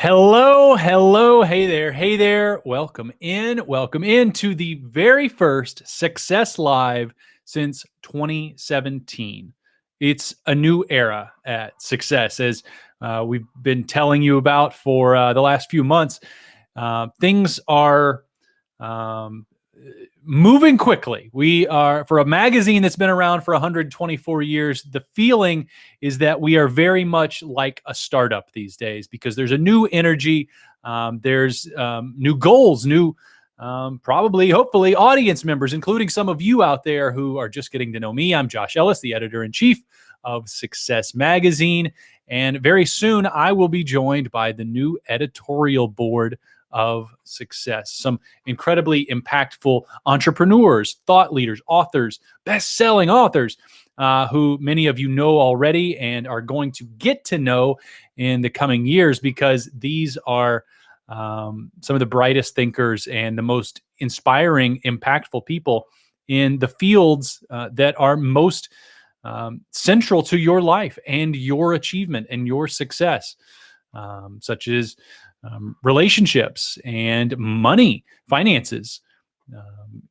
Hello, hello, hey there. Welcome in to the very first Success Live since 2017. It's a new era at Success, as we've been telling you about for the last few months. Things are um, moving quickly. We are, for a magazine that's been around for 124 years, the feeling is that we are very much like a startup these days because there's a new energy. There's new goals, new, probably, hopefully, audience members, including some of you out there who are just getting to know me. I'm Josh Ellis, the editor-in-chief of Success Magazine. And very soon, I will be joined by the new editorial board of Success. Some incredibly impactful entrepreneurs, thought leaders, authors, best-selling authors, who many of you know already and are going to get to know in the coming years, because these are some of the brightest thinkers and the most inspiring, impactful people in the fields that are most central to your life and your achievement and your success, such as relationships and money, finances,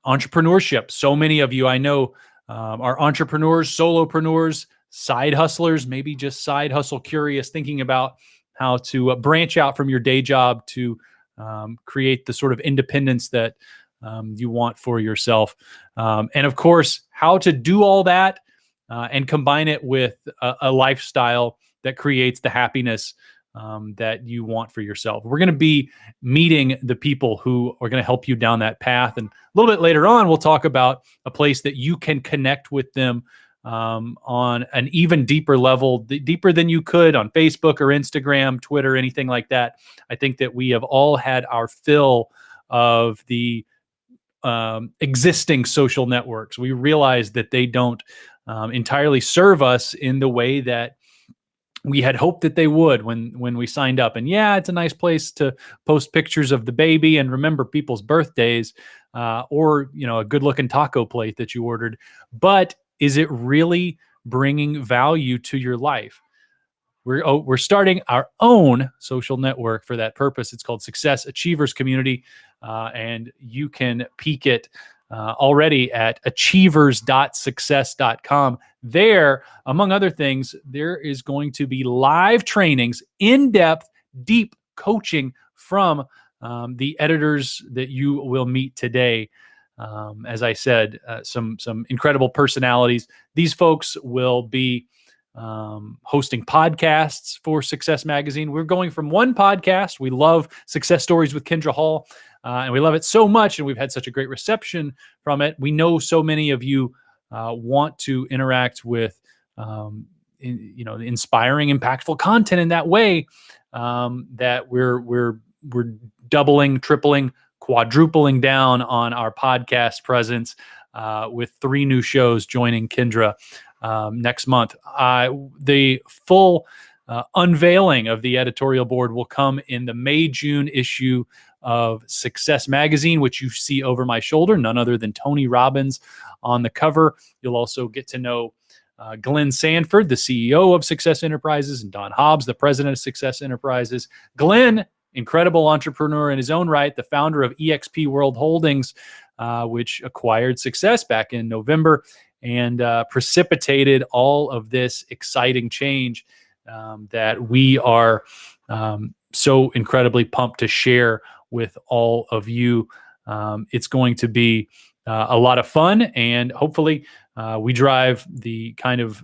entrepreneurship. So many of you I know are entrepreneurs, solopreneurs, side hustlers, maybe just side hustle curious, thinking about how to branch out from your day job to create the sort of independence that you want for yourself. And of course, how to do all that and combine it with a lifestyle that creates the happiness that you want for yourself. We're going to be meeting the people who are going to help you down that path. And a little bit later on, we'll talk about a place that you can connect with them on an even deeper level, deeper than you could on Facebook or Instagram, Twitter, anything like that. I think that we have all had our fill of the existing social networks. We realize that they don't entirely serve us in the way that we had hoped that they would when we signed up. And yeah, it's a nice place to post pictures of the baby and remember people's birthdays, or a good-looking taco plate that you ordered. But is it really bringing value to your life? We're starting our own social network for that purpose. It's called Success Achievers Community, and you can peek it already at achievers.success.com. There, among other things, there is going to be live trainings, in-depth, deep coaching from the editors that you will meet today. As I said, some incredible personalities. These folks will be hosting podcasts for Success Magazine. We're going from one podcast. We love Success Stories with Kendra Hall, and we love it so much, and we've had such a great reception from it. We know so many of you want to interact with inspiring, impactful content in that way, that we're doubling, tripling, quadrupling down on our podcast presence with 3 new shows joining Kendra next month. The full unveiling of the editorial board will come in the May-June issue of Success Magazine, which you see over my shoulder, none other than Tony Robbins on the cover. You'll also get to know Glenn Sanford, the CEO of Success Enterprises, and Don Hobbs, the president of Success Enterprises. Glenn, incredible entrepreneur in his own right, the founder of eXp World Holdings, which acquired Success back in November and precipitated all of this exciting change that we are so incredibly pumped to share with all of you. It's going to be a lot of fun, and hopefully we drive the kind of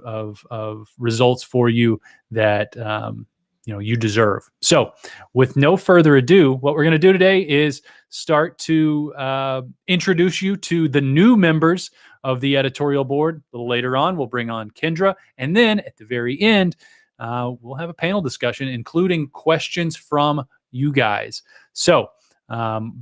results for you that you deserve. So with no further ado, what we're going to do today is start to introduce you to the new members of the editorial board. A little later on, we'll bring on Kendra, and then at the very end, we'll have a panel discussion, including questions from you guys. So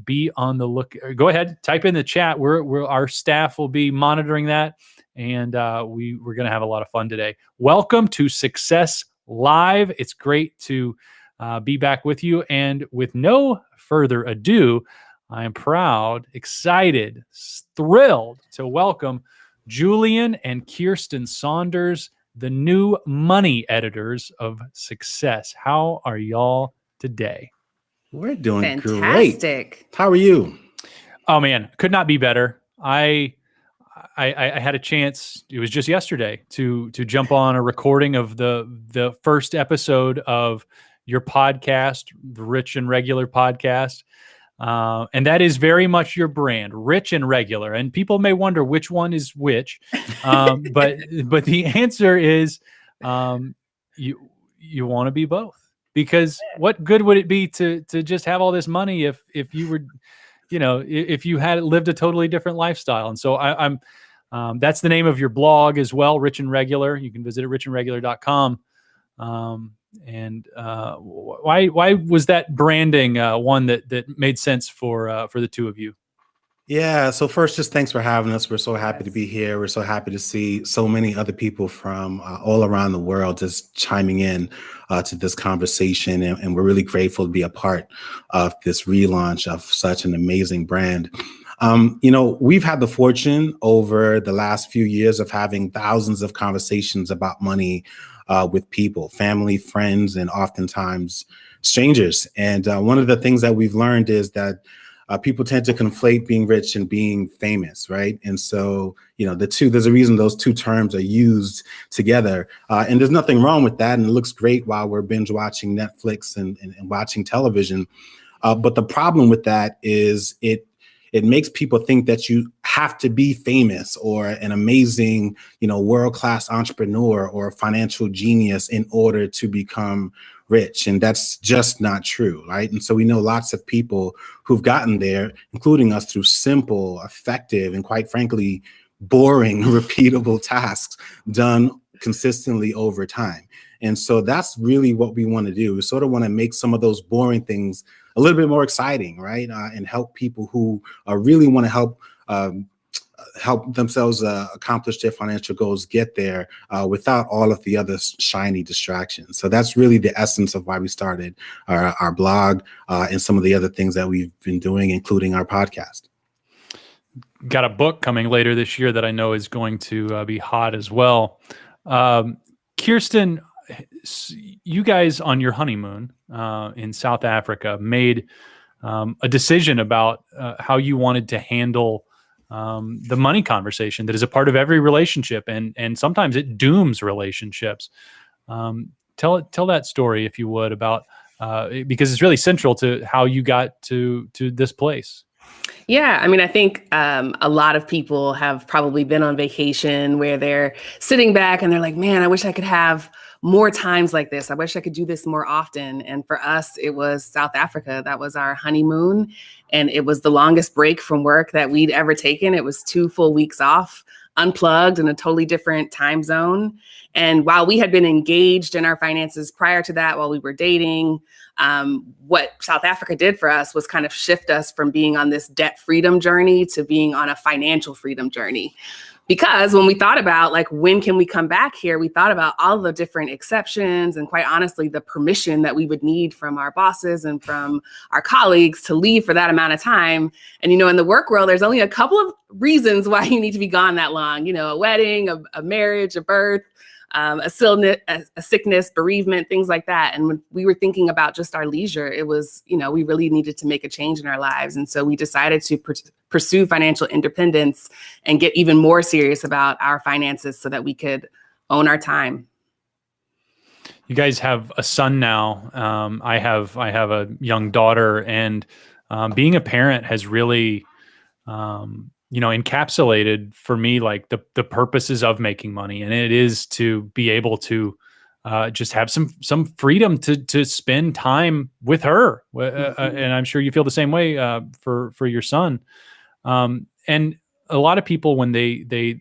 be on the look. Go ahead, type in the chat. Our staff will be monitoring that, and we're going to have a lot of fun today. Welcome to Success Live. It's great to be back with you. And with no further ado, I am proud, excited, thrilled to welcome Julian and Kirsten Saunders, the new money editors of Success. How are y'all today? We're doing Fantastic. great. How are you? Oh man, could not be better. I had a chance. It was just yesterday to jump on a recording of the first episode of your podcast, the Rich and Regular podcast, and that is very much your brand, Rich and Regular. And people may wonder which one is which, but the answer is you want to be both, because what good would it be to just have all this money if you were, if you had lived a totally different lifestyle. And so I'm that's the name of your blog as well, Rich and Regular. You can visit it richandregular.com. Why was that branding one that made sense for the two of you? Yeah. So first, just thanks for having us. We're so happy to be here. We're so happy to see so many other people from all around the world just chiming in to this conversation. And we're really grateful to be a part of this relaunch of such an amazing brand. We've had the fortune over the last few years of having thousands of conversations about money with people, family, friends, and oftentimes strangers. And one of the things that we've learned is that people tend to conflate being rich and being famous, right? And so, there's a reason those two terms are used together. And there's nothing wrong with that. And it looks great while we're binge watching Netflix and watching television. But the problem with that is it makes people think that you have to be famous or an amazing, world-class entrepreneur or financial genius in order to become rich. And that's just not true, right? And so we know lots of people who've gotten there, including us, through simple, effective, and quite frankly, boring, repeatable tasks done consistently over time. And so that's really what we want to do. We sort of want to make some of those boring things a little bit more exciting, right? And help people who really want to help themselves accomplish their financial goals get there without all of the other shiny distractions. So that's really the essence of why we started our blog and some of the other things that we've been doing, including our podcast. Got a book coming later this year that I know is going to be hot as well. Kirsten, you guys on your honeymoon in South Africa made a decision about how you wanted to handle the money conversation that is a part of every relationship, and sometimes it dooms relationships. Tell that story, if you would, about because it's really central to how you got to this place. Yeah, I think a lot of people have probably been on vacation where they're sitting back and they're like, man, I wish I could have more times like this. I wish I could do this more often. And for us, it was South Africa. That was our honeymoon. And it was the longest break from work that we'd ever taken. It was 2 full weeks off, unplugged in a totally different time zone. And while we had been engaged in our finances prior to that, while we were dating, what South Africa did for us was kind of shift us from being on this debt freedom journey to being on a financial freedom journey. Because when we thought about when can we come back here, we thought about all the different exceptions and, quite honestly, the permission that we would need from our bosses and from our colleagues to leave for that amount of time. And, in the work world, there's only a couple of reasons why you need to be gone that long, a wedding, a marriage, a birth, a sickness, bereavement, things like that. And when we were thinking about just our leisure, it was, we really needed to make a change in our lives. And so we decided to pursue financial independence and get even more serious about our finances so that we could own our time. You guys have a son now. I have a young daughter, and being a parent has really encapsulated for me the purposes of making money, and it is to be able to just have some freedom to spend time with her. And I'm sure you feel the same way for your son. And a lot of people, when they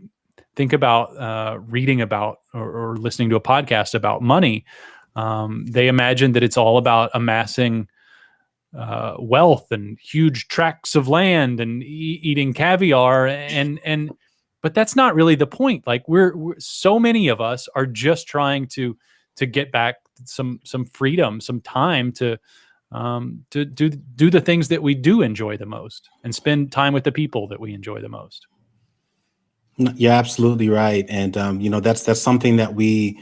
think about reading about or listening to a podcast about money, they imagine that it's all about amassing wealth and huge tracts of land and eating caviar, but that's not really the point. We're so many of us are just trying to get back some freedom, some time to do the things that we do enjoy the most and spend time with the people that we enjoy the most. You're absolutely right. And, that's something that we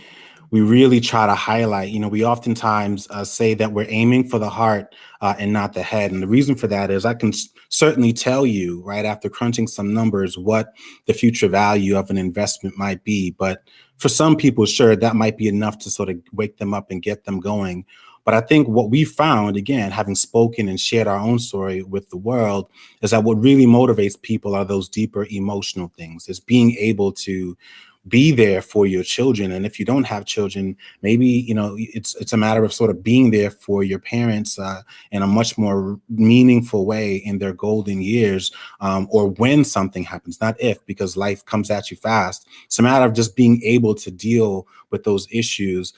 we really try to highlight, we oftentimes say that we're aiming for the heart and not the head. And the reason for that is I can certainly tell you right after crunching some numbers what the future value of an investment might be. But for some people, sure, that might be enough to sort of wake them up and get them going. But I think what we found, again, having spoken and shared our own story with the world, is that what really motivates people are those deeper emotional things. It's being able to be there for your children. And if you don't have children, maybe, it's a matter of sort of being there for your parents in a much more meaningful way in their golden years, or when something happens, not if, because life comes at you fast. It's a matter of just being able to deal with those issues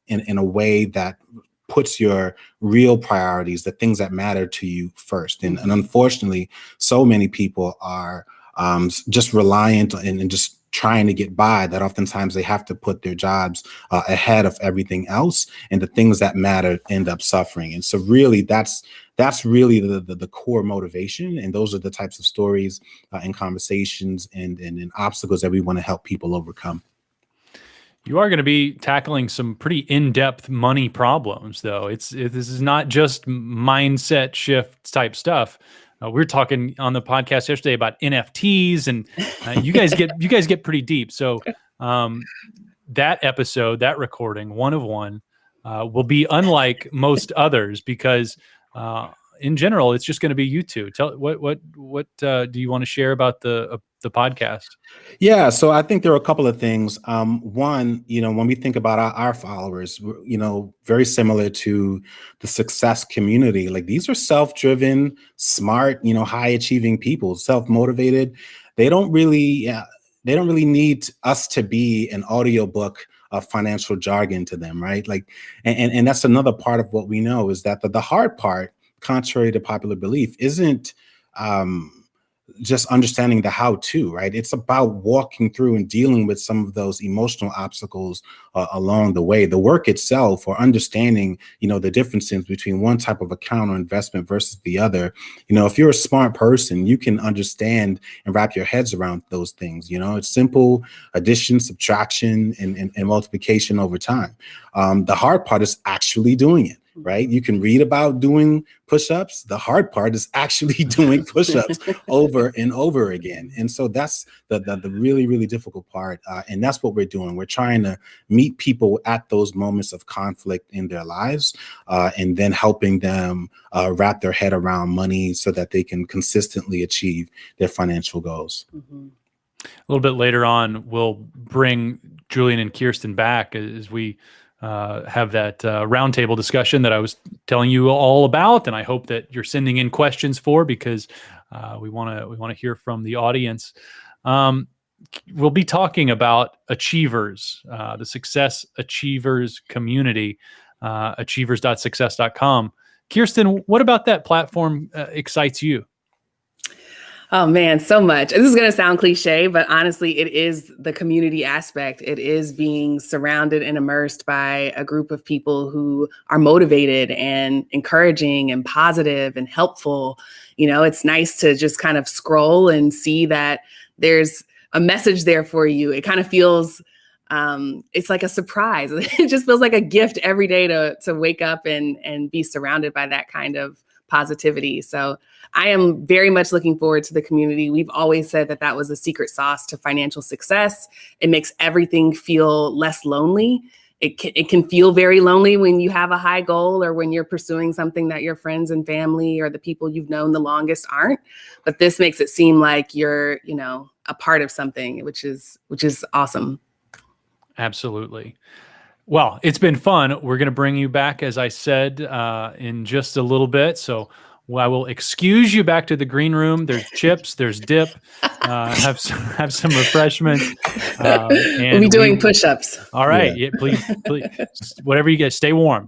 in a way that puts your real priorities, the things that matter to you first. And unfortunately, so many people are just reliant and just trying to get by, that oftentimes they have to put their jobs ahead of everything else, and the things that matter end up suffering. And so really that's really the core motivation. And those are the types of stories and conversations and obstacles that we want to help people overcome. You are going to be tackling some pretty in-depth money problems, though. This is not just mindset shift type stuff. We were talking on the podcast yesterday about NFTs, and you guys get pretty deep. So that episode, that recording, one of one, will be unlike most others because in general, it's just going to be you two. Tell what do you want to share about the podcast? Yeah, so I think there are a couple of things. One, when we think about our followers, very similar to the success community. Like, these are self-driven, smart, high achieving people, self-motivated. They don't really need us to be an audiobook of financial jargon to them, right? Like, and that's another part of what we know, is that the hard part, contrary to popular belief, isn't just understanding the how-to, right? It's about walking through and dealing with some of those emotional obstacles along the way. The work itself, or understanding, the differences between one type of account or investment versus the other. If you're a smart person, you can understand and wrap your heads around those things. It's simple addition, subtraction, and multiplication over time. The hard part is actually doing it. Right? You can read about doing push-ups. The hard part is actually doing push-ups over and over again. And so that's the really, really difficult part. And that's what we're doing. We're trying to meet people at those moments of conflict in their lives, and then helping them wrap their head around money so that they can consistently achieve their financial goals. Mm-hmm. A little bit later on, we'll bring Julian and Kirsten back as we have that roundtable discussion that I was telling you all about, and I hope that you're sending in questions for, because we want to hear from the audience. We'll be talking about Achievers, the Success Achievers community, achievers.success.com. Kirsten, what about that platform excites you? Oh man, so much. This is going to sound cliche, but honestly, it is the community aspect. It is being surrounded and immersed by a group of people who are motivated and encouraging and positive and helpful. It's nice to just kind of scroll and see that there's a message there for you. It kind of feels it's like a surprise. It just feels like a gift every day to wake up and be surrounded by that kind of positivity. So I am very much looking forward to the community. We've always said that was a secret sauce to financial success. It makes everything feel less lonely. It can feel very lonely when you have a high goal, or when you're pursuing something that your friends and family or the people you've known the longest aren't. But this makes it seem like you're, a part of something, which is awesome. Absolutely. Well, it's been fun. We're going to bring you back, as I said, in just a little bit. So I will excuse you back to the green room. There's chips, there's dip, have some refreshments. And we'll be doing push-ups. All right. Yeah, please, whatever you get, stay warm.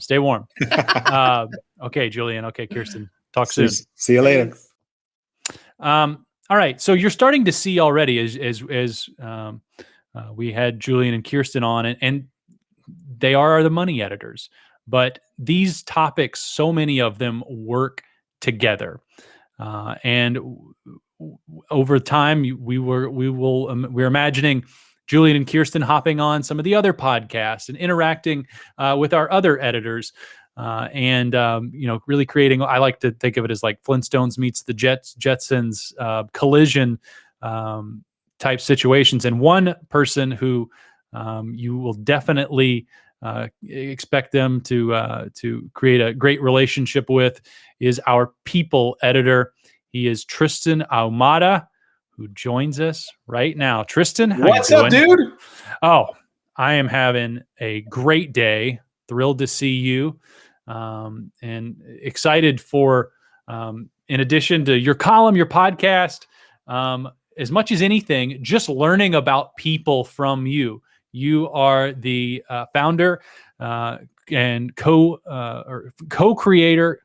Okay, Julian. Okay, Kirsten. Talk soon. See you later. All right. So you're starting to see already as we had Julian and Kirsten on, and they are the money editors, but these topics, so many of them work together. And over time, we're imagining Julian and Kirsten hopping on some of the other podcasts and interacting with our other editors. And really creating, I like to think of it as like Flintstones meets the Jetsons collision type situations. And one person who you will definitely expect them to create a great relationship with is our people editor. He is Tristan Ahumada, who joins us right now. Tristan, how What's you up, doing? dude? Oh, I am having a great day. Thrilled to see you, and excited for, in addition to your column, your podcast, as much as anything, just learning about people from you. You are the founder and co-creator,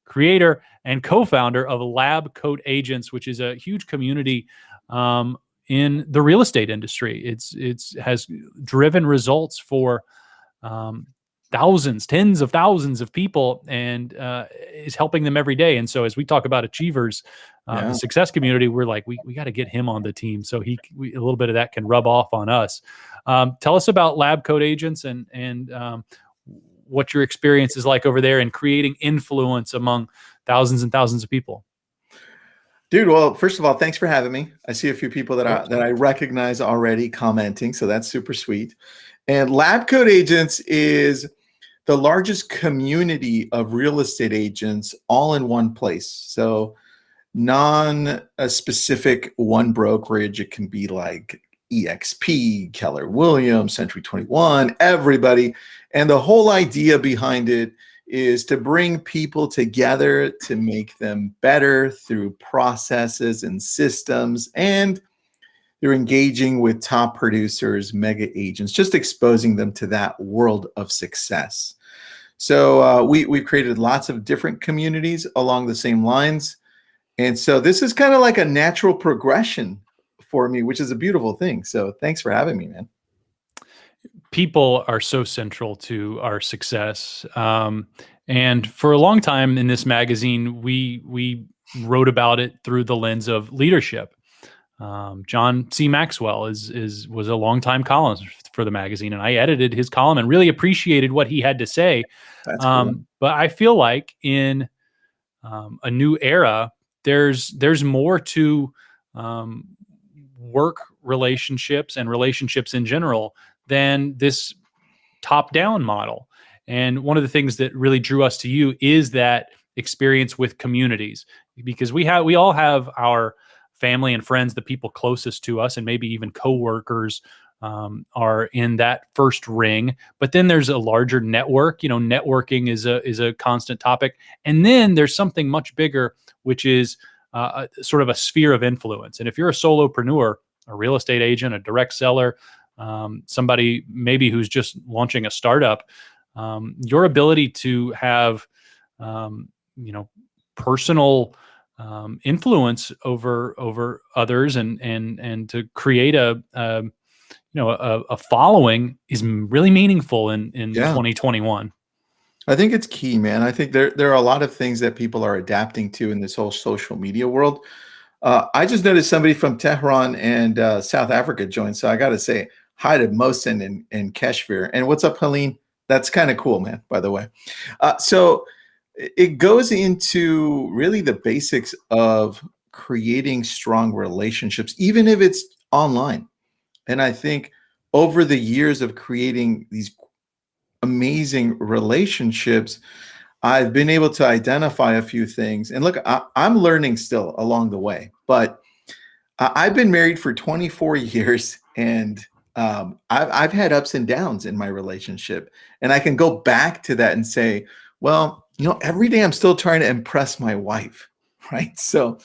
creator and co-founder of Lab Coat Agents, which is a huge community in the real estate industry. It's has driven results for thousands, tens of thousands of people, and is helping them every day. And so as we talk about achievers, the success community, we're like, we got to get him on the team so a little bit of that can rub off on us. Tell us about Lab Coat Agents and what your experience is like over there in creating influence among thousands and thousands of people. Dude, well, first of all, thanks for having me. I see a few people that I recognize already commenting, so that's super sweet. And Lab Coat Agents is the largest community of real estate agents all in one place. So non-specific one brokerage. It can be like EXP, Keller Williams, Century 21, everybody. And the whole idea behind it is to bring people together to make them better through processes and systems. And they're engaging with top producers, mega agents, just exposing them to that world of success. So we've created lots of different communities along the same lines. And so this is kind of like a natural progression for me, which is a beautiful thing. So thanks for having me, man. People are so central to our success. And for a long time in this magazine, we wrote about it through the lens of leadership. John C. Maxwell was a longtime columnist for the magazine, and I edited his column and really appreciated what he had to say. That's cool. But I feel like in a new era, there's more to work relationships and relationships in general than this top-down model. And one of the things that really drew us to you is that experience with communities, because we all have our family and friends, the people closest to us, and maybe even coworkers are in that first ring. But then there's a larger network. Networking is a constant topic. And then there's something much bigger, which is sort of a sphere of influence. And if you're a solopreneur, a real estate agent, a direct seller, somebody maybe who's just launching a startup, your ability to have, personal influence over others and to create a following is really meaningful in 2021. I think it's key, man. I think there are a lot of things that people are adapting to in this whole social media world. I just noticed somebody from Tehran and South Africa joined, so I got to say hi to Mohsen and Keshvir. And what's up, Helene? That's kind of cool, man, by the way. So it goes into really the basics of creating strong relationships, even if it's online. And I think over the years of creating these amazing relationships, I've been able to identify a few things. And look, I'm learning still along the way, but I've been married for 24 years and I've had ups and downs in my relationship. And I can go back to that and say, well, every day I'm still trying to impress my wife, right? So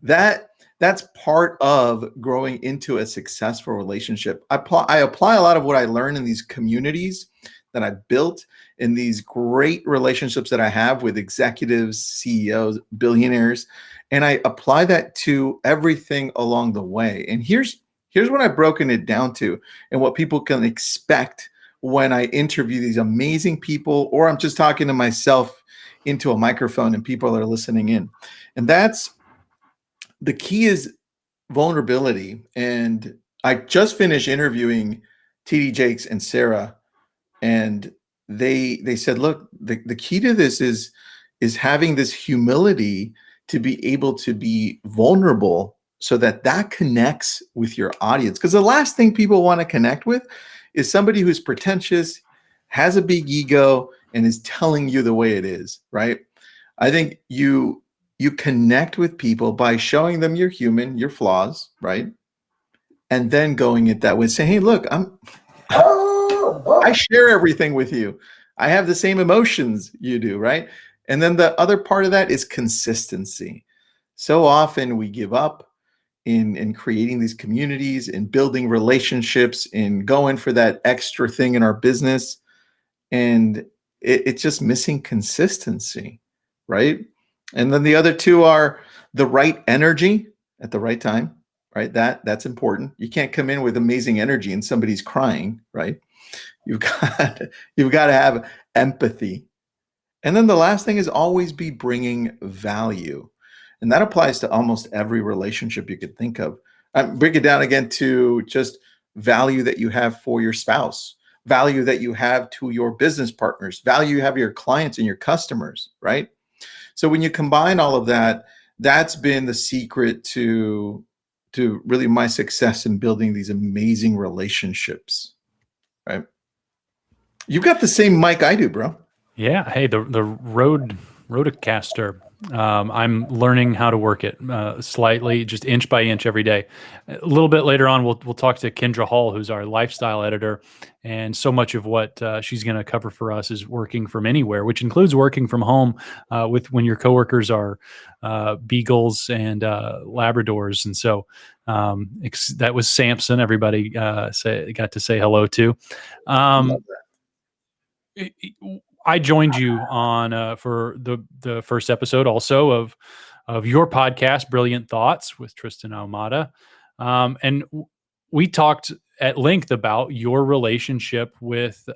that's part of growing into a successful relationship. I apply a lot of what I learned in these communities that I built, in these great relationships that I have with executives, CEOs, billionaires, and I apply that to everything along the way. And here's what I've broken it down to and what people can expect when I interview these amazing people, or I'm just talking to myself into a microphone and people are listening in. And that's the key, is vulnerability. And I just finished interviewing TD Jakes and Sarah, and they said, look, the key to this is having this humility to be able to be vulnerable so that connects with your audience. Because the last thing people want to connect with is somebody who's pretentious, has a big ego, and is telling you the way it is, right? I think you connect with people by showing them you're human, your flaws, right? And then going it that way, saying, hey, look, I share everything with you. I have the same emotions you do, right? And then the other part of that is consistency. So often we give up in creating these communities, in building relationships, in going for that extra thing in our business. And it's just missing consistency, right? And then the other two are the right energy at the right time, right? That's important. You can't come in with amazing energy and somebody's crying, right? You've got to have empathy. And then the last thing is always be bringing value. And that applies to almost every relationship you could think of. Break it down again to just value that you have for your spouse, value that you have to your business partners, value you have your clients and your customers, right? So when you combine all of that, that's been the secret to really my success in building these amazing relationships, right? You've got the same mic I do, bro. Yeah. Hey, the Rodecaster. I'm learning how to work it slightly, just inch by inch every day. A little bit later on, we'll talk to Kendra Hall, who's our lifestyle editor, and so much of what she's going to cover for us is working from anywhere, which includes working from home with when your coworkers are beagles and Labradors, and so that was Samson. Everybody got to say hello to. I joined you on for the first episode also of your podcast, Brilliant Thoughts with Tristan Ahumada. And we talked at length about your relationship with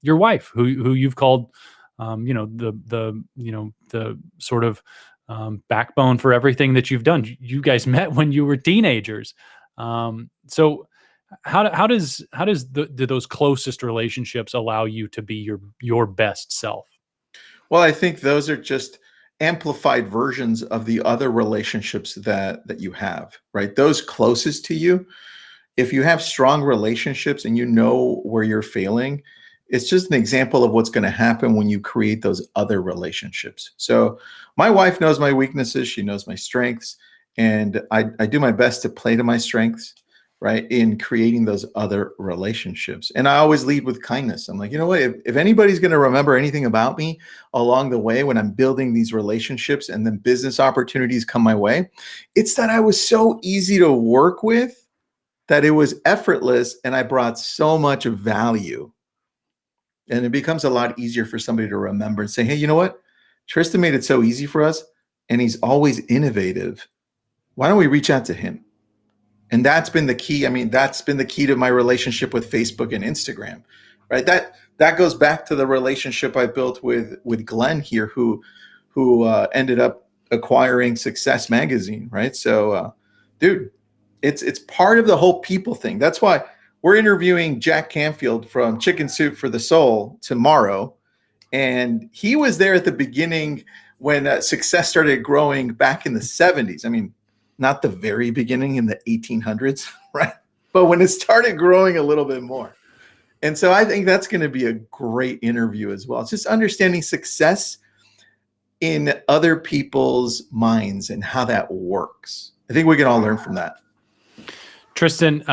your wife, who you've called the sort of backbone for everything that you've done. You guys met when you were teenagers. So how do those closest relationships allow you to be your best self? Well, I think those are just amplified versions of the other relationships that you have, right? Those closest to you, if you have strong relationships and you know where you're failing, it's just an example of what's going to happen when you create those other relationships. So my wife knows my weaknesses, she knows my strengths, and I do my best to play to my strengths, right, in creating those other relationships. And I always lead with kindness. I'm like, you know what, if anybody's going to remember anything about me along the way when I'm building these relationships and then business opportunities come my way, it's that I was so easy to work with, that it was effortless, and I brought so much value. And it becomes a lot easier for somebody to remember and say, hey, you know what, Tristan made it so easy for us, and he's always innovative. Why don't we reach out to him? And that's been the key. I mean, that's been the key to my relationship with Facebook and Instagram, right? That goes back to the relationship I built with Glenn here, who ended up acquiring Success Magazine, right? So, dude, it's part of the whole people thing. That's why we're interviewing Jack Canfield from Chicken Soup for the Soul tomorrow, and he was there at the beginning when Success started growing back in the 70s. I mean, not the very beginning in the 1800s, right? But when it started growing a little bit more. And so I think that's going to be a great interview as well. It's just understanding success in other people's minds and how that works. I think we can all learn from that. Tristan,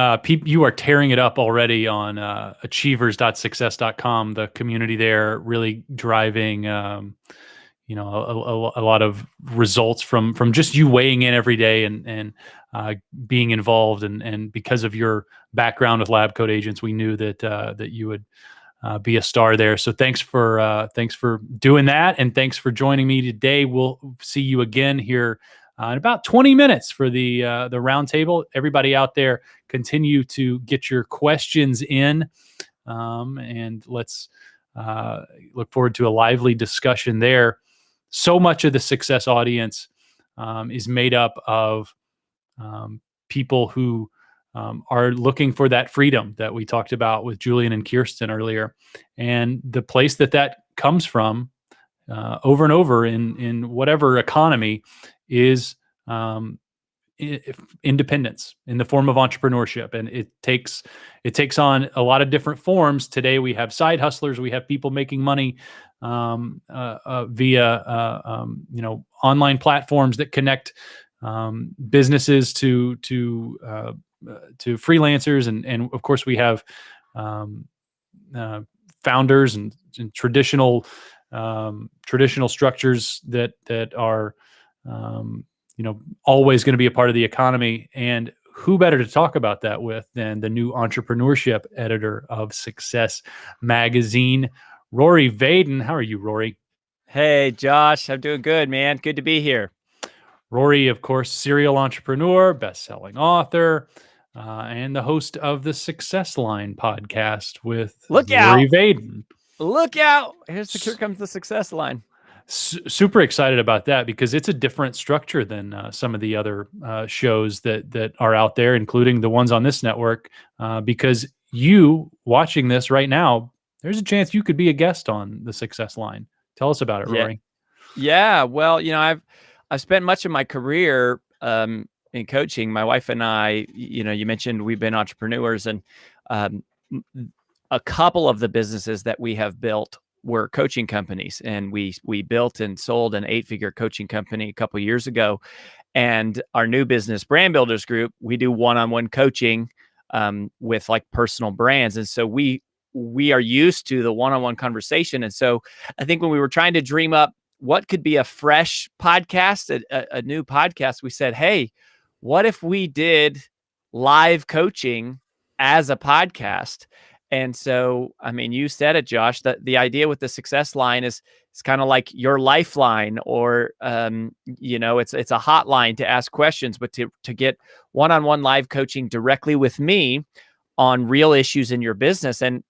you are tearing it up already on achievers.success.com, the community there, really driving a lot of results from just you weighing in every day and being involved, and because of your background with Lab Coat Agents, we knew that you would be a star there. So thanks for doing that, and thanks for joining me today. We'll see you again here in about 20 minutes for the roundtable. Everybody out there, continue to get your questions in, and let's look forward to a lively discussion there. So much of the Success audience is made up of people who are looking for that freedom that we talked about with Julian and Kirsten earlier. And the place that comes from over and over in whatever economy is independence in the form of entrepreneurship. And it takes on a lot of different forms. Today we have side hustlers, we have people making money via online platforms that connect businesses to freelancers, and of course we have founders and traditional structures that are always going to be a part of the economy. And who better to talk about that with than the new entrepreneurship editor of Success Magazine, Rory Vaden. How are you, Rory? Hey, Josh. I'm doing good, man. Good to be here. Rory, of course, serial entrepreneur, best-selling author, and the host of the Success Line podcast with Rory Vaden. Look out. Here comes the Success Line. Super excited about that because it's a different structure than some of the other shows that are out there, including the ones on this network, because you watching this right now, there's a chance you could be a guest on the Success Line. Tell us about it, Rory. Yeah. Well, I've spent much of my career in coaching. My wife and I, you mentioned we've been entrepreneurs, and a couple of the businesses that we have built were coaching companies, and we built and sold an 8-figure coaching company a couple of years ago. And our new business, Brand Builders Group, we do one-on-one coaching with like personal brands, and so we are used to the one-on-one conversation. And so I think when we were trying to dream up what could be a fresh podcast, a new podcast, we said, hey, what if we did live coaching as a podcast? And so, I mean, you said it, Josh, that the idea with the Success Line is it's kind of like your lifeline, or, it's a hotline to ask questions, but to get one-on-one live coaching directly with me on real issues in your business. And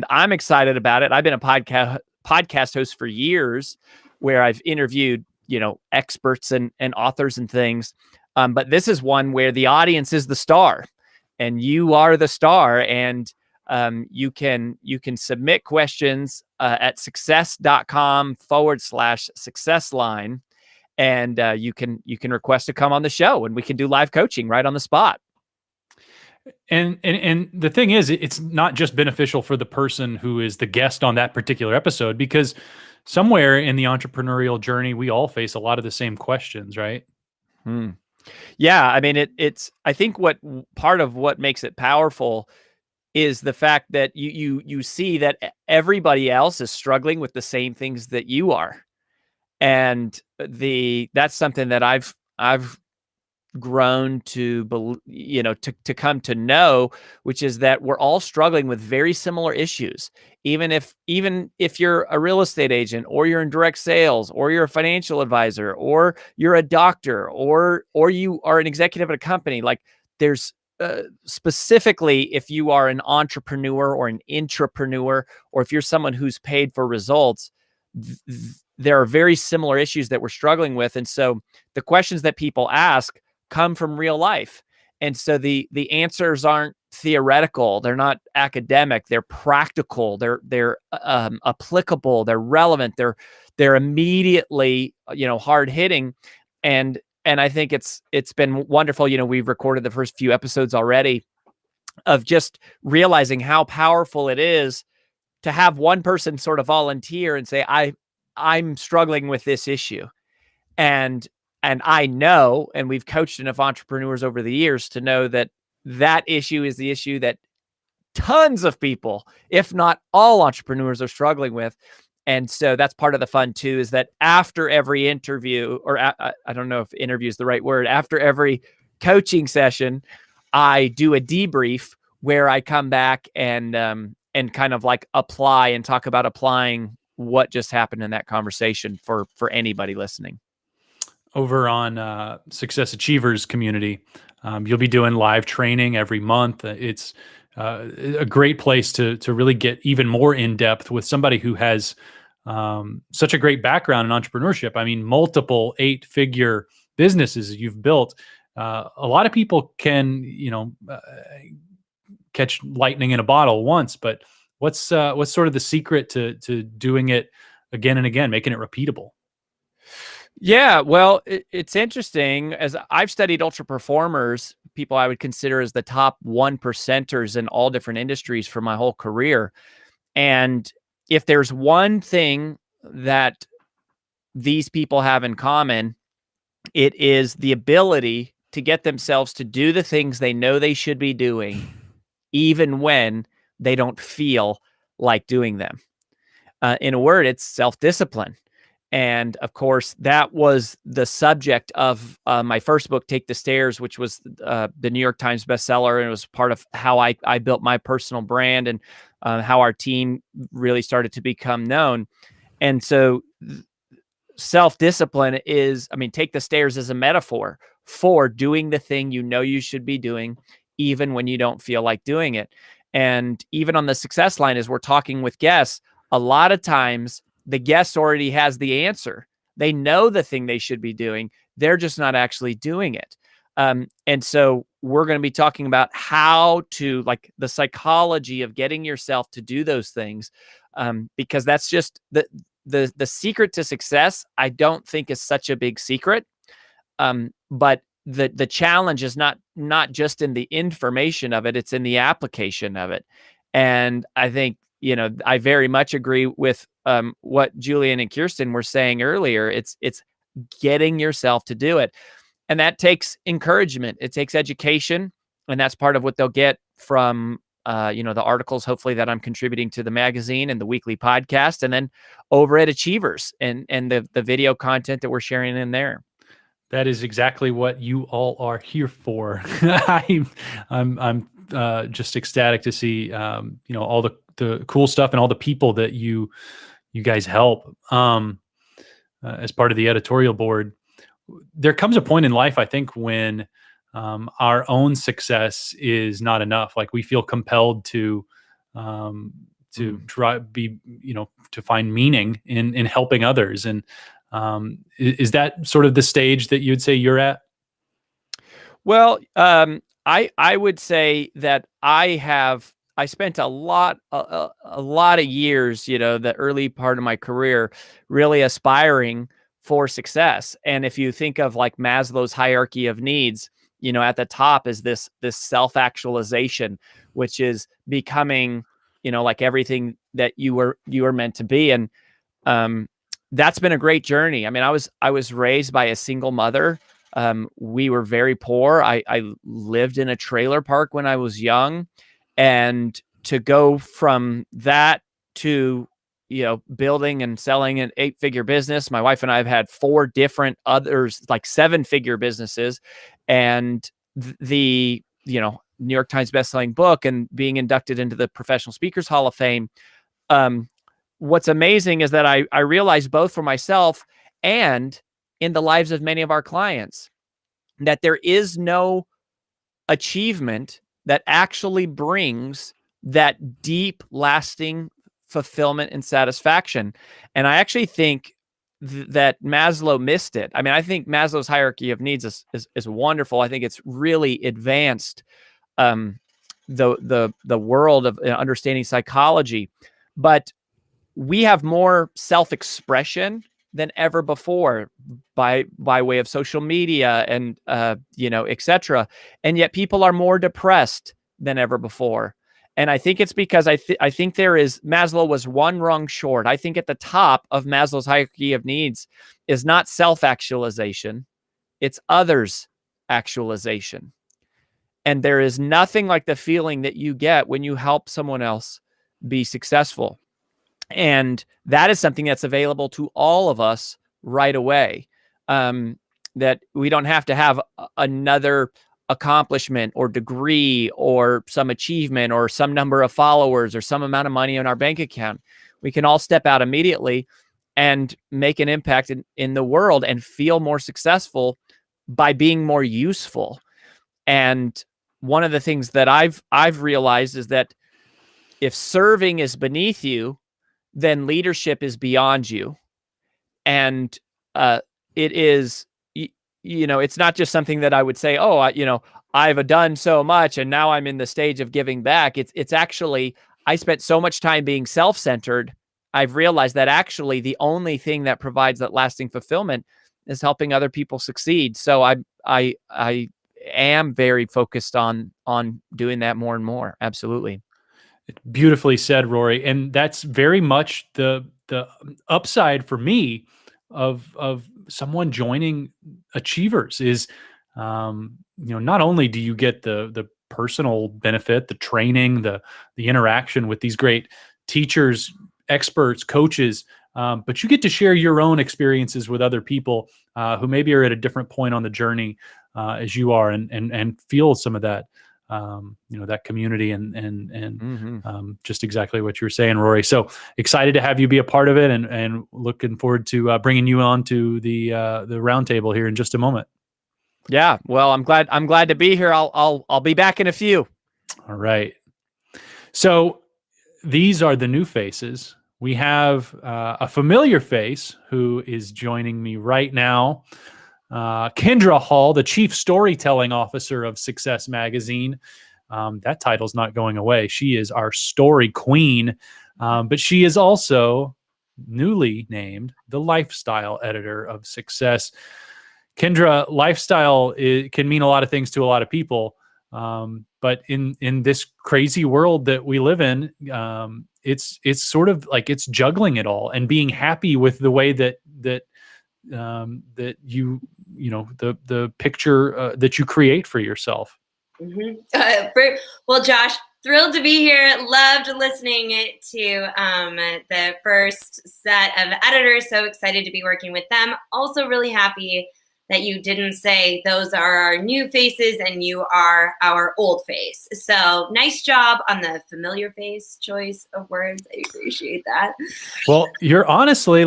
I'm excited about it. I've been a podcast host for years, where I've interviewed, experts and authors and things. But this is one where the audience is the star, and you are the star. And you can submit questions at success.com/success line. And you can request to come on the show, and we can do live coaching right on the spot. And the thing is, it's not just beneficial for the person who is the guest on that particular episode, because somewhere in the entrepreneurial journey, we all face a lot of the same questions, right? Yeah. I mean, it's, I think what part of what makes it powerful is the fact that you see that everybody else is struggling with the same things that you are. And that's something that I've grown to come to know, which is that we're all struggling with very similar issues. Even if you're a real estate agent, or you're in direct sales, or you're a financial advisor, or you're a doctor, or you are an executive at a company, like there's specifically if you are an entrepreneur or an intrapreneur, or if you're someone who's paid for results, there are very similar issues that we're struggling with. And so the questions that people ask come from real life. And so the answers aren't theoretical. They're not academic. They're practical. They're applicable. They're relevant. They're immediately, hard hitting. And I think it's been wonderful. We've recorded the first few episodes already of just realizing how powerful it is to have one person sort of volunteer and say, I'm struggling with this issue. And I know, and we've coached enough entrepreneurs over the years to know that issue is the issue that tons of people, if not all entrepreneurs, are struggling with. And so that's part of the fun too, is that after every interview, or I don't know if interview is the right word, after every coaching session, I do a debrief where I come back and kind of like apply and talk about applying what just happened in that conversation for anybody listening. Over on Success Achievers community, you'll be doing live training every month. It's a great place to really get even more in depth with somebody who has such a great background in entrepreneurship. I mean, multiple 8-figure businesses you've built. a lot of people can, catch lightning in a bottle once, but what's sort of the secret to doing it again and again, making it repeatable? Yeah, well, it's interesting. As I've studied ultra performers, people I would consider as the top 1%ers in all different industries for my whole career. And if there's one thing that these people have in common, it is the ability to get themselves to do the things they know they should be doing, even when they don't feel like doing them. In a word, it's self-discipline. And of course, that was the subject of my first book, Take the Stairs, which was the New York Times bestseller. And it was part of how I built my personal brand and how our team really started to become known. And so self-discipline is, Take the Stairs as a metaphor for doing the thing you know you should be doing, even when you don't feel like doing it. And even on the success line, as we're talking with guests, a lot of times the guest already has the answer. They know the thing they should be doing. They're just not actually doing it. And so we're going to be talking about how to, like, the psychology of getting yourself to do those things, because that's just the secret to success. I don't think is such a big secret, but the challenge is not just in the information of it; it's in the application of it. And I think, I very much agree with what Julian and Kirsten were saying earlier. It's getting yourself to do it. And that takes encouragement. It takes education. And that's part of what they'll get from, the articles, hopefully, that I'm contributing to the magazine and the weekly podcast, and then over at Achievers and the video content that we're sharing in there. That is exactly what you all are here for. I'm just ecstatic to see, all the cool stuff and all the people that you guys help as part of the editorial board. There comes a point in life, I think, when our own success is not enough. Like, we feel compelled to try to find meaning in helping others. And is that sort of the stage that you'd say you're at? Well, I would say that I spent a lot of years, the early part of my career, really aspiring for success. And if you think of, like, Maslow's hierarchy of needs, at the top is this self-actualization, which is becoming, like everything that you were meant to be. And that's been a great journey. I was raised by a single mother. We were very poor. I lived in a trailer park when I was young. And to go from that to, building and selling an 8-figure business. My wife and I have had 4 different others, like 7-figure businesses, and the, New York Times bestselling book and being inducted into the Professional Speakers Hall of Fame. What's amazing is that I realized, both for myself and in the lives of many of our clients, that there is no achievement that actually brings that deep, lasting fulfillment and satisfaction. And I actually think that Maslow missed it. I think Maslow's hierarchy of needs is wonderful. I think it's really advanced the world of understanding psychology, but we have more self-expression than ever before by way of social media and etc. And yet people are more depressed than ever before. And I think it's because I think Maslow was one rung short. I think at the top of Maslow's hierarchy of needs is not self-actualization, it's others' actualization. And there is nothing like the feeling that you get when you help someone else be successful. And that is something that's available to all of us right away. That we don't have to have another accomplishment or degree or some achievement or some number of followers or some amount of money in our bank account. We can all step out immediately and make an impact in the world and feel more successful by being more useful. And one of the things that I've realized is that if serving is beneath you, then leadership is beyond you. And it is, it's not just something that I would say, oh, I've done so much and now I'm in the stage of giving back. It's actually, I spent so much time being self-centered. I've realized that actually the only thing that provides that lasting fulfillment is helping other people succeed. So I am very focused on doing that more and more. Absolutely. Beautifully said, Rory. And that's very much the upside for me of someone joining Achievers is, not only do you get the personal benefit, the training, the interaction with these great teachers, experts, coaches, but you get to share your own experiences with other people who maybe are at a different point on the journey as you are, and feel some of that, that community and just exactly what you were saying, Rory. So excited to have you be a part of it, and looking forward to bringing you on to the roundtable here in just a moment. Yeah, well, I'm glad to be here. I'll be back in a few. All right. So these are the new faces. We have a familiar face who is joining me right now. Kendra Hall, the Chief Storytelling Officer of Success Magazine. That title's not going away. She is our story queen, but she is also newly named the Lifestyle Editor of Success. Kendra, lifestyle can mean a lot of things to a lot of people, but in this crazy world that we live in, it's sort of like it's juggling it all and being happy with the way that you the picture that you create for yourself. Well, Josh, thrilled to be here. Loved listening to the first set of editors. So excited to be working with them. Also really happy that you didn't say those are our new faces and you are our old face. So nice job on the familiar face choice of words. I appreciate that. Well, you're honestly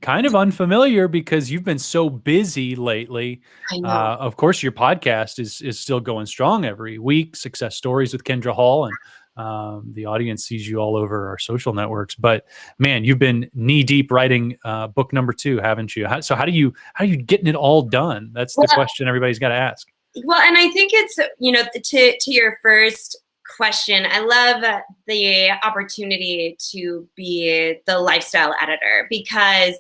kind of unfamiliar because you've been so busy lately. I know. Of course, your podcast is still going strong every week. Success Stories with Kendra Hall, and the audience sees you all over our social networks. But man, you've been knee deep writing book number 2, haven't you? So how are you getting it all done? That's the question everybody's got to ask. Well, and I think it's, to your first question, I love the opportunity to be the lifestyle editor, because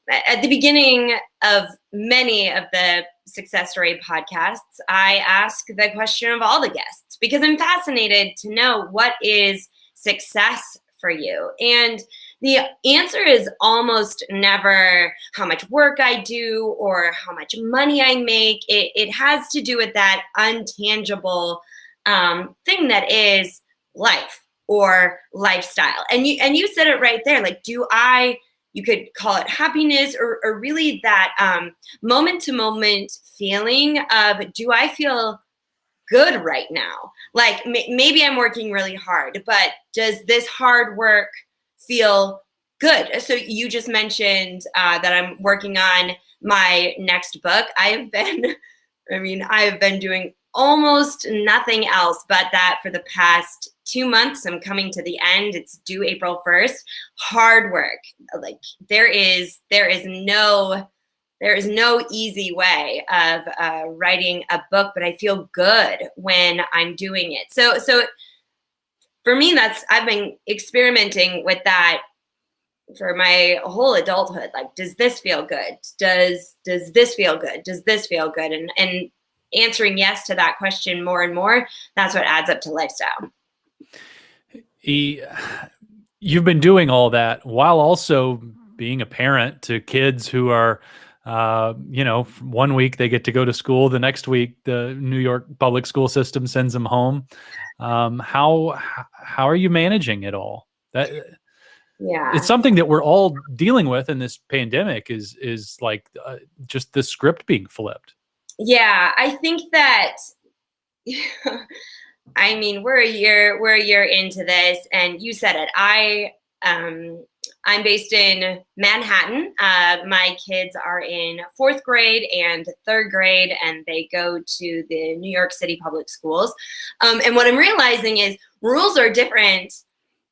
at the beginning of many of the Success Story podcasts, I ask the question of all the guests, because I'm fascinated to know what is success for you. And the answer is almost never how much work I do or how much money I make. It has to do with that untangible thing that is life or lifestyle. And you said it right there. Like, you could call it happiness or really that moment to moment feeling of, do I feel good right now? Like maybe I'm working really hard, but does this hard work feel good? So you just mentioned that I'm working on my next book. I've been doing almost nothing else but that for the past 2 months. I'm coming to the end. It's due April 1st. Hard work. Like there is no easy way of writing a book, but I feel good when I'm doing it. So for me, I've been experimenting with that for my whole adulthood. Like, does this feel good? Does this feel good? Does this feel good? And answering yes to that question more and more, that's what adds up to lifestyle. You've been doing all that while also being a parent to kids who are, 1 week they get to go to school, the next week the New York public school system sends them home. How are you managing it all? Yeah, it's something that we're all dealing with in this pandemic. Is like just the script being flipped. Yeah, I think that. I mean, we're a year into this, and you said it. I'm based in Manhattan. My kids are in 4th grade and 3rd grade, and they go to the New York City public schools. And what I'm realizing is rules are different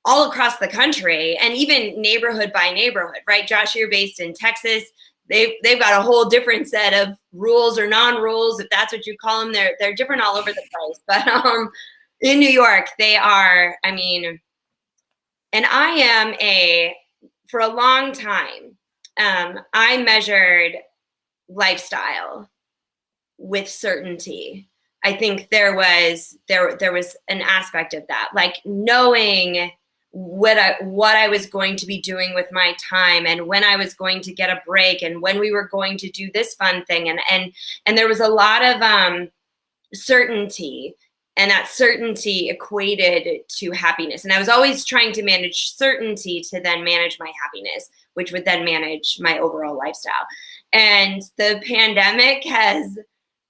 all across the country, and even neighborhood by neighborhood, right? Josh, you're based in Texas. they've got a whole different set of rules or non-rules, if that's what you call them. They're different all over the place. But in New York, they are, I mean, and I am for a long time, I measured lifestyle with certainty. I think there was an aspect of that, like knowing what I was going to be doing with my time, and when I was going to get a break, and when we were going to do this fun thing, and there was a lot of certainty, and that certainty equated to happiness. And I was always trying to manage certainty to then manage my happiness, which would then manage my overall lifestyle. And the pandemic has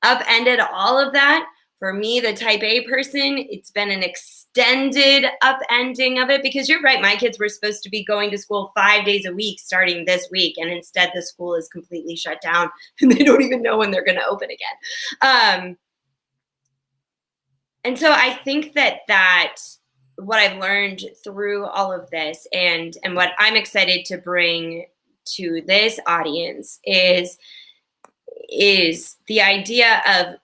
upended all of that. For me, the type A person, it's been an extended upending of it, because you're right. My kids were supposed to be going to school 5 days a week starting this week. And instead the school is completely shut down and they don't even know when they're going to open again. And so I think that what I've learned through all of this, and what I'm excited to bring to this audience is the idea of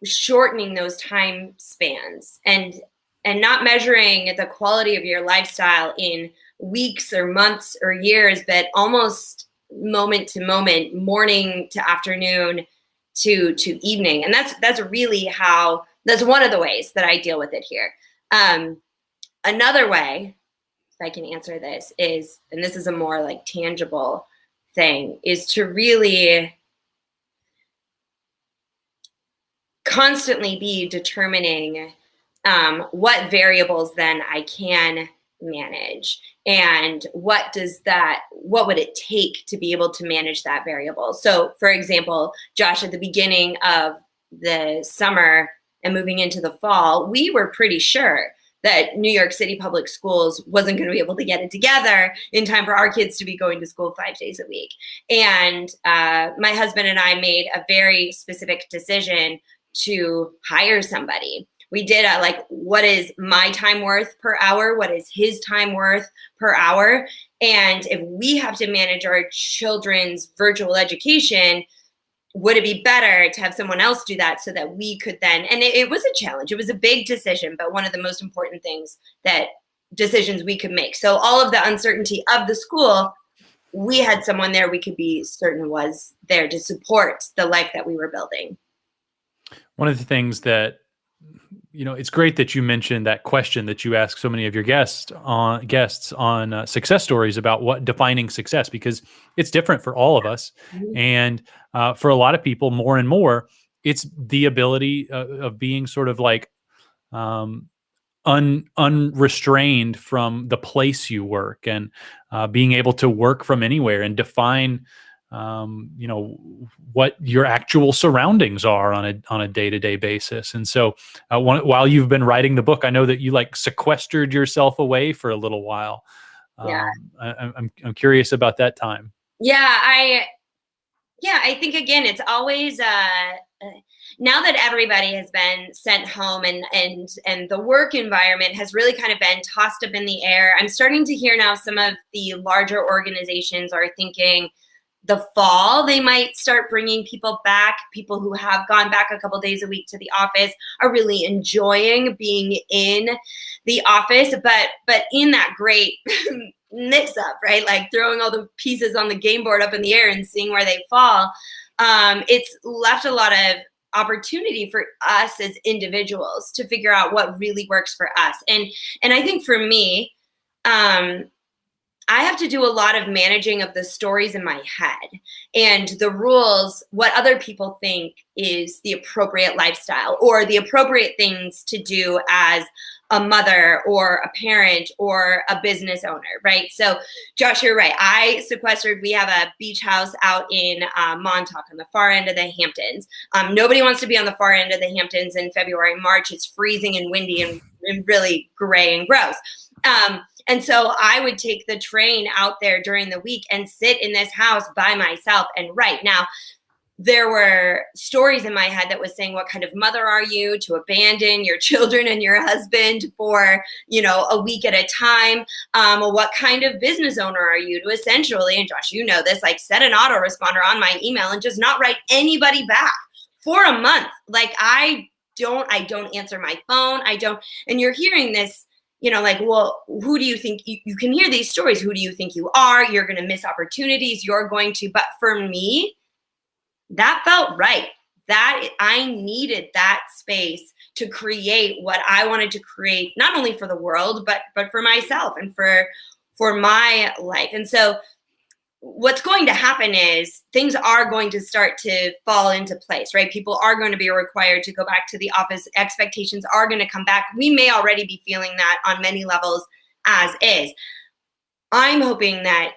shortening those time spans, and not measuring the quality of your lifestyle in weeks or months or years, but almost moment to moment, morning to afternoon to evening. And that's really that's one of the ways that I deal with it here. Another way, if I can answer this, is, and this is a more like tangible thing, is to really constantly be determining what variables then I can manage, and what would it take to be able to manage that variable. So for example, Josh, at the beginning of the summer and moving into the fall, we were pretty sure that New York City public schools wasn't going to be able to get it together in time for our kids to be going to school 5 days a week. And my husband and I made a very specific decision to hire somebody. We did what is my time worth per hour? What is his time worth per hour? And if we have to manage our children's virtual education, would it be better to have someone else do that so that we could then, and it was a challenge. It was a big decision, but one of the most important decisions we could make. So all of the uncertainty of the school, we had someone there we could be certain was there to support the life that we were building. One of the things that, it's great that you mentioned that question that you ask so many of your guests on success stories about what defining success, because it's different for all of us. Mm-hmm. And for a lot of people, more and more, it's the ability of being sort of like unrestrained from the place you work, and being able to work from anywhere and define what your actual surroundings are on a day-to-day basis. And so while you've been writing the book, I know that you sequestered yourself away for a little while. Yeah. I'm curious about that time. Yeah, I think again, it's always now that everybody has been sent home and the work environment has really kind of been tossed up in the air. I'm starting to hear now some of the larger organizations are thinking the fall, they might start bringing people back. People who have gone back a couple days a week to the office are really enjoying being in the office, but in that great mix up, right? Like throwing all the pieces on the game board up in the air and seeing where they fall. It's left a lot of opportunity for us as individuals to figure out what really works for us. And I think for me, I have to do a lot of managing of the stories in my head and the rules, what other people think is the appropriate lifestyle or the appropriate things to do as a mother or a parent or a business owner, right? So Josh, you're right. I sequestered, we have a beach house out in Montauk on the far end of the Hamptons. Nobody wants to be on the far end of the Hamptons in February, March. It's freezing and windy and really gray and gross. And so I would take the train out there during the week and sit in this house by myself and write. Now, there were stories in my head that was saying, what kind of mother are you to abandon your children and your husband for, a week at a time? What kind of business owner are you to essentially, and Josh, you know this, like set an autoresponder on my email and just not write anybody back for a month. Like I don't answer my phone. And you're hearing this, well, who do you think you can hear these stories? Who do you think you are? You're going to miss opportunities. But for me, that felt right. That I needed that space to create what I wanted to create, not only for the world, but for myself and for my life. And so what's going to happen is things are going to start to fall into place, right? People are going to be required to go back to the office. Expectations are going to come back. We may already be feeling that on many levels as is. I'm hoping that,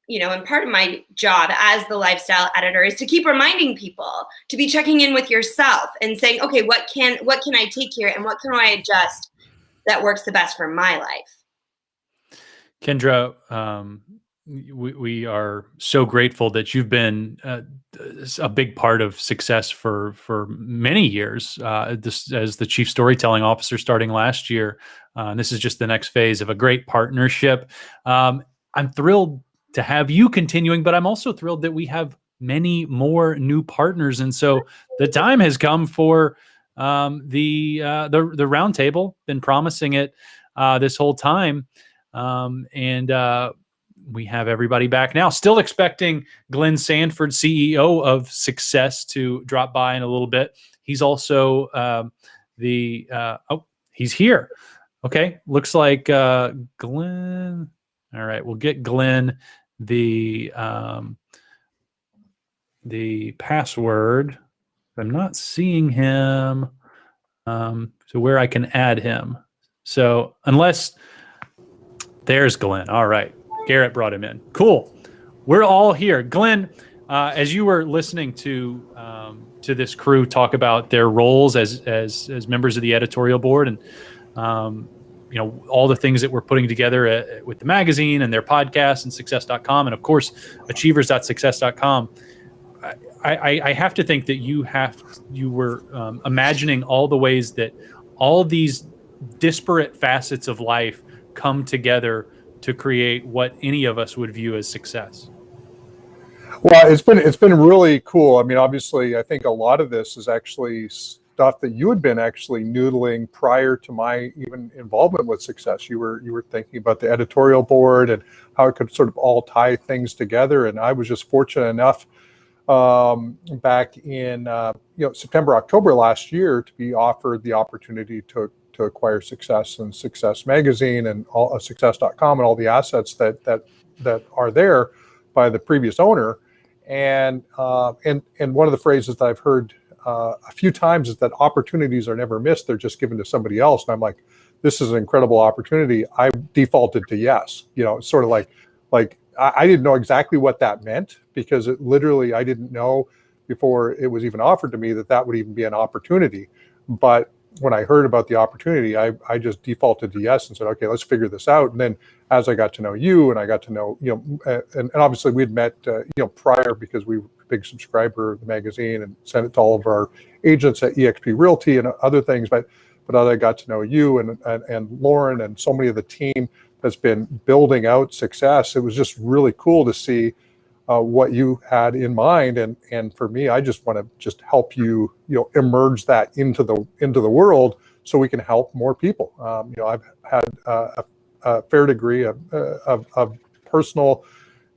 and part of my job as the lifestyle editor is to keep reminding people to be checking in with yourself and saying, okay, what can I take here and what can I adjust that works the best for my life? Kendra, we are so grateful that you've been a big part of success for many years. This as the chief storytelling officer starting last year. This is just the next phase of a great partnership. I'm thrilled to have you continuing, but I'm also thrilled that we have many more new partners. And so the time has come for the roundtable. Been promising it this whole time, and we have everybody back now. Still expecting Glenn Sanford, CEO of SUCCESS, to drop by in a little bit. He's also he's here. Okay, looks like Glenn. All right, we'll get Glenn the password. I'm not seeing him, so where I can add him. So unless there's Glenn. All right, Garrett brought him in. Cool. We're all here. Glenn, as you were listening to this crew talk about their roles as members of the editorial board and all the things that we're putting together with the magazine and their podcast and success.com and of course achievers.success.com. I have to think that you were imagining all the ways that all these disparate facets of life come together to create what any of us would view as success. Well, it's been really cool. I mean, obviously, I think a lot of this is actually stuff that you had been actually noodling prior to my even involvement with SUCCESS. You were thinking about the editorial board and how it could sort of all tie things together. And I was just fortunate enough back in September, October last year to be offered the opportunity to acquire SUCCESS and SUCCESS Magazine and all success.com and all the assets that are there by the previous owner. And one of the phrases that I've heard a few times is that opportunities are never missed; they're just given to somebody else. And I'm like, this is an incredible opportunity. I defaulted to yes. It's sort of like I didn't know exactly what that meant because it literally I didn't know before it was even offered to me that would even be an opportunity. But when I heard about the opportunity, I just defaulted to yes and said, okay, let's figure this out. And then as I got to know you and I got to know, and obviously we'd met, prior because we were a big subscriber of the magazine and sent it to all of our agents at eXp Realty and other things. But as I got to know you and Lauren and so many of the team that's been building out SUCCESS, it was just really cool to see what you had in mind, and for me, I just want to just help you, emerge that into the world so we can help more people. I've had a fair degree of personal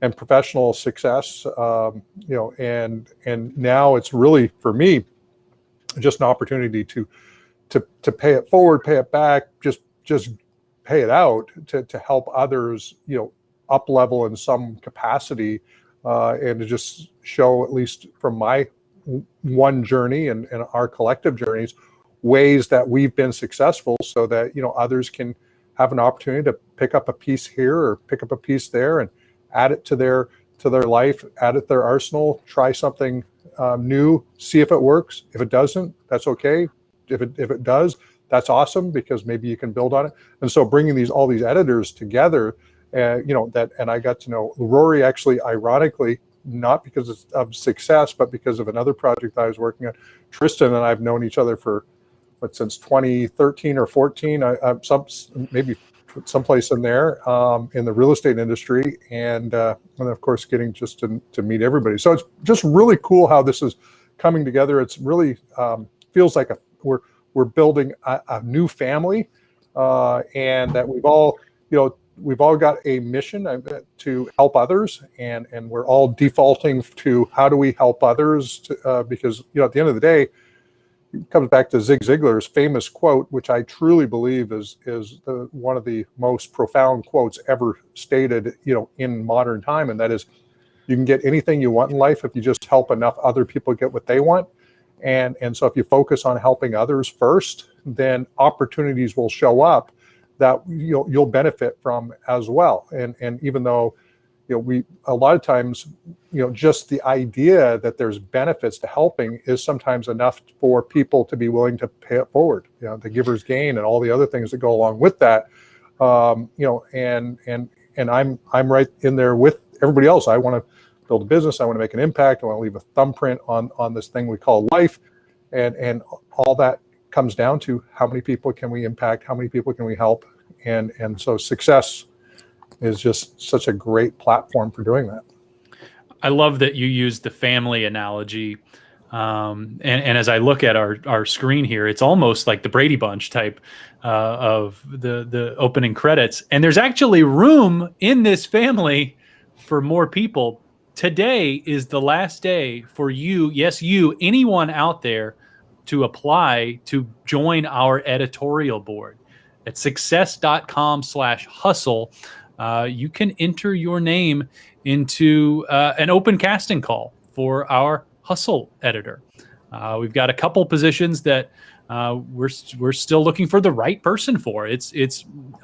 and professional success, and now it's really for me just an opportunity to pay it forward, pay it back, just pay it out to help others, up level in some capacity. And to just show, at least from my one journey and our collective journeys, ways that we've been successful so that, others can have an opportunity to pick up a piece here or pick up a piece there and add it to their life, add it to their arsenal, try something new, see if it works. If it doesn't, that's okay. If it does, that's awesome because maybe you can build on it. And so bringing all these editors together, and I got to know Rory actually, ironically, not because of success, but because of another project I was working on. Tristan and I have known each other for since 2013 or 14, maybe someplace in there, in the real estate industry, and of course getting just to meet everybody. So it's just really cool how this is coming together. It's really feels like we're building a new family, and that we've all got a mission to help others, and we're all defaulting to how do we help others, because at the end of the day, it comes back to Zig Ziglar's famous quote, which I truly believe is one of the most profound quotes ever stated, in modern time, and that is, you can get anything you want in life if you just help enough other people get what they want. And so if you focus on helping others first, then opportunities will show up that you'll benefit from as well. And even though we a lot of times just the idea that there's benefits to helping is sometimes enough for people to be willing to pay it forward. The giver's gain and all the other things that go along with that. And I'm right in there with everybody else. I want to build a business. I want to make an impact. I want to leave a thumbprint on this thing we call life, and all that comes down to how many people can we impact, how many people can we help, and so success is just such a great platform for doing that. I love that you used the family analogy. And as I look at our screen here, it's almost like the Brady Bunch type of the opening credits. And there's actually room in this family for more people. Today is the last day for you, yes, you, anyone out there, to apply to join our editorial board at success.com/hustle. You can enter your name into an open casting call for our hustle editor. We've got a couple positions that we're still looking for the right person for.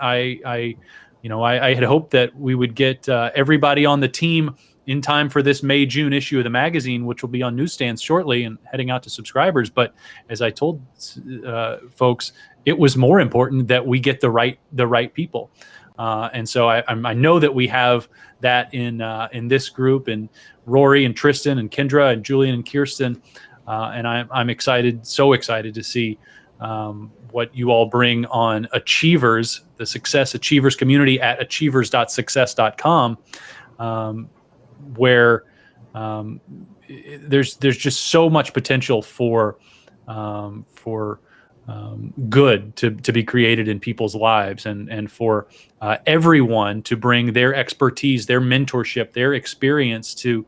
I had hoped that we would get everybody on the team in time for this May-June issue of the magazine, which will be on newsstands shortly and heading out to subscribers. But as I told folks, it was more important that we get the right people. And so I know that we have that in this group, and Rory and Tristan and Kendra and Julian and Kirsten. And I'm excited, so excited to see what you all bring on Achievers, the Success Achievers community at achievers.success.com, where there's just so much potential for good to be created in people's lives, and for everyone to bring their expertise, their mentorship, their experience to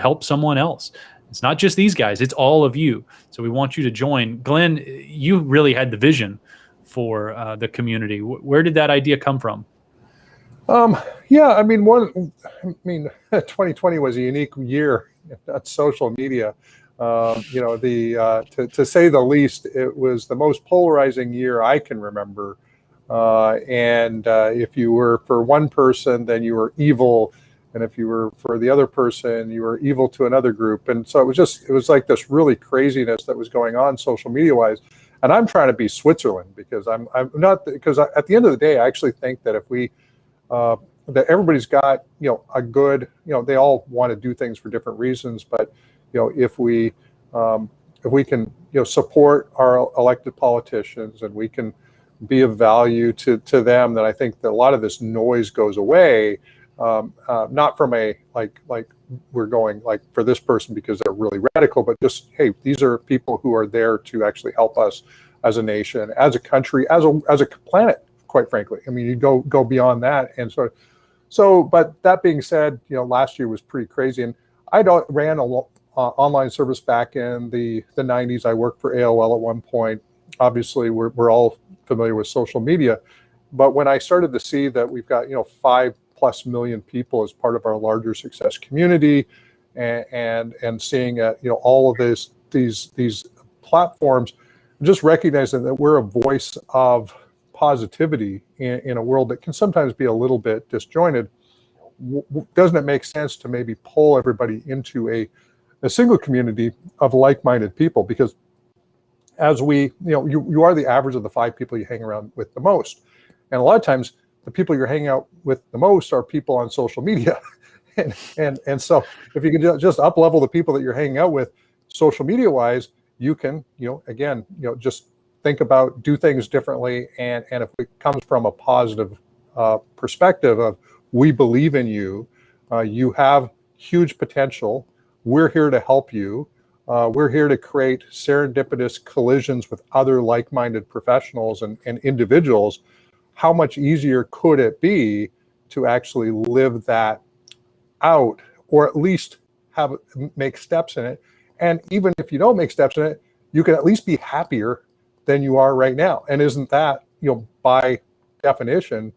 help someone else. It's not just these guys, it's all of you. So we want you to join. Glenn, you really had the vision for the community. Where did that idea come from? 2020 was a unique year at social media. To say the least, it was the most polarizing year I can remember. And if you were for one person, then you were evil. And if you were for the other person, you were evil to another group. And so it was like this really craziness that was going on social media wise. And I'm trying to be Switzerland, because I'm not, because at the end of the day, I actually think that if we, that everybody's got, a good, they all want to do things for different reasons, but if we can, support our elected politicians, and we can be of value to them, then I think that a lot of this noise goes away. Not from a like we're going like for this person because they're really radical, but just, hey, these are people who are there to actually help us as a nation, as a country, as a planet, quite frankly. I mean, you go beyond that. And so, but that being said, last year was pretty crazy, and I ran a online service back in the 90s. I worked for AOL at one point. Obviously, we're all familiar with social media, but when I started to see that we've got 5+ million people as part of our larger success community, and seeing all of these platforms, just recognizing that we're a voice of positivity in a world that can sometimes be a little bit disjointed. Doesn't it make sense to maybe pull everybody into a single community of like-minded people? Because as we, you are the average of the 5 people you hang around with the most. And a lot of times the people you're hanging out with the most are people on social media. And so if you can just up level the people that you're hanging out with, social media wise, you can, again, just think about, do things differently. And if it comes from a positive perspective of, we believe in you, you have huge potential, we're here to help you, we're here to create serendipitous collisions with other like-minded professionals and individuals, how much easier could it be to actually live that out, or at least make steps in it? And even if you don't make steps in it, you can at least be happier than you are right now. And isn't that, by definition,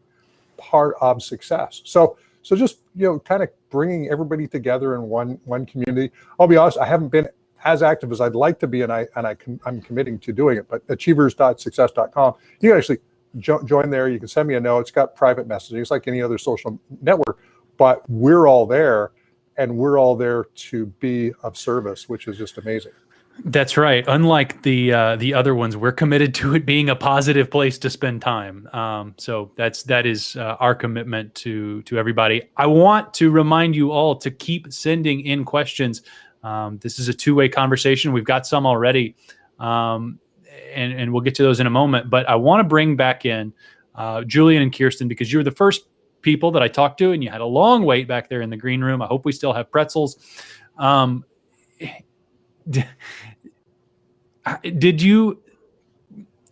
part of success? So just, kind of bringing everybody together in one community. I'll be honest, I haven't been as active as I'd like to be, and I'm committing to doing it. But achievers.success.com, you can actually join there. You can send me a note. It's got private messaging. It's like any other social network, but we're all there, and we're all there to be of service, which is just amazing. That's right. Unlike the other ones, we're committed to it being a positive place to spend time. So that is our commitment to everybody. I want to remind you all to keep sending in questions. This is a two-way conversation. We've got some already, and we'll get to those in a moment. But I want to bring back in Julian and Kirsten, because you were the first people that I talked to, and you had a long wait back there in the green room. I hope we still have pretzels. Did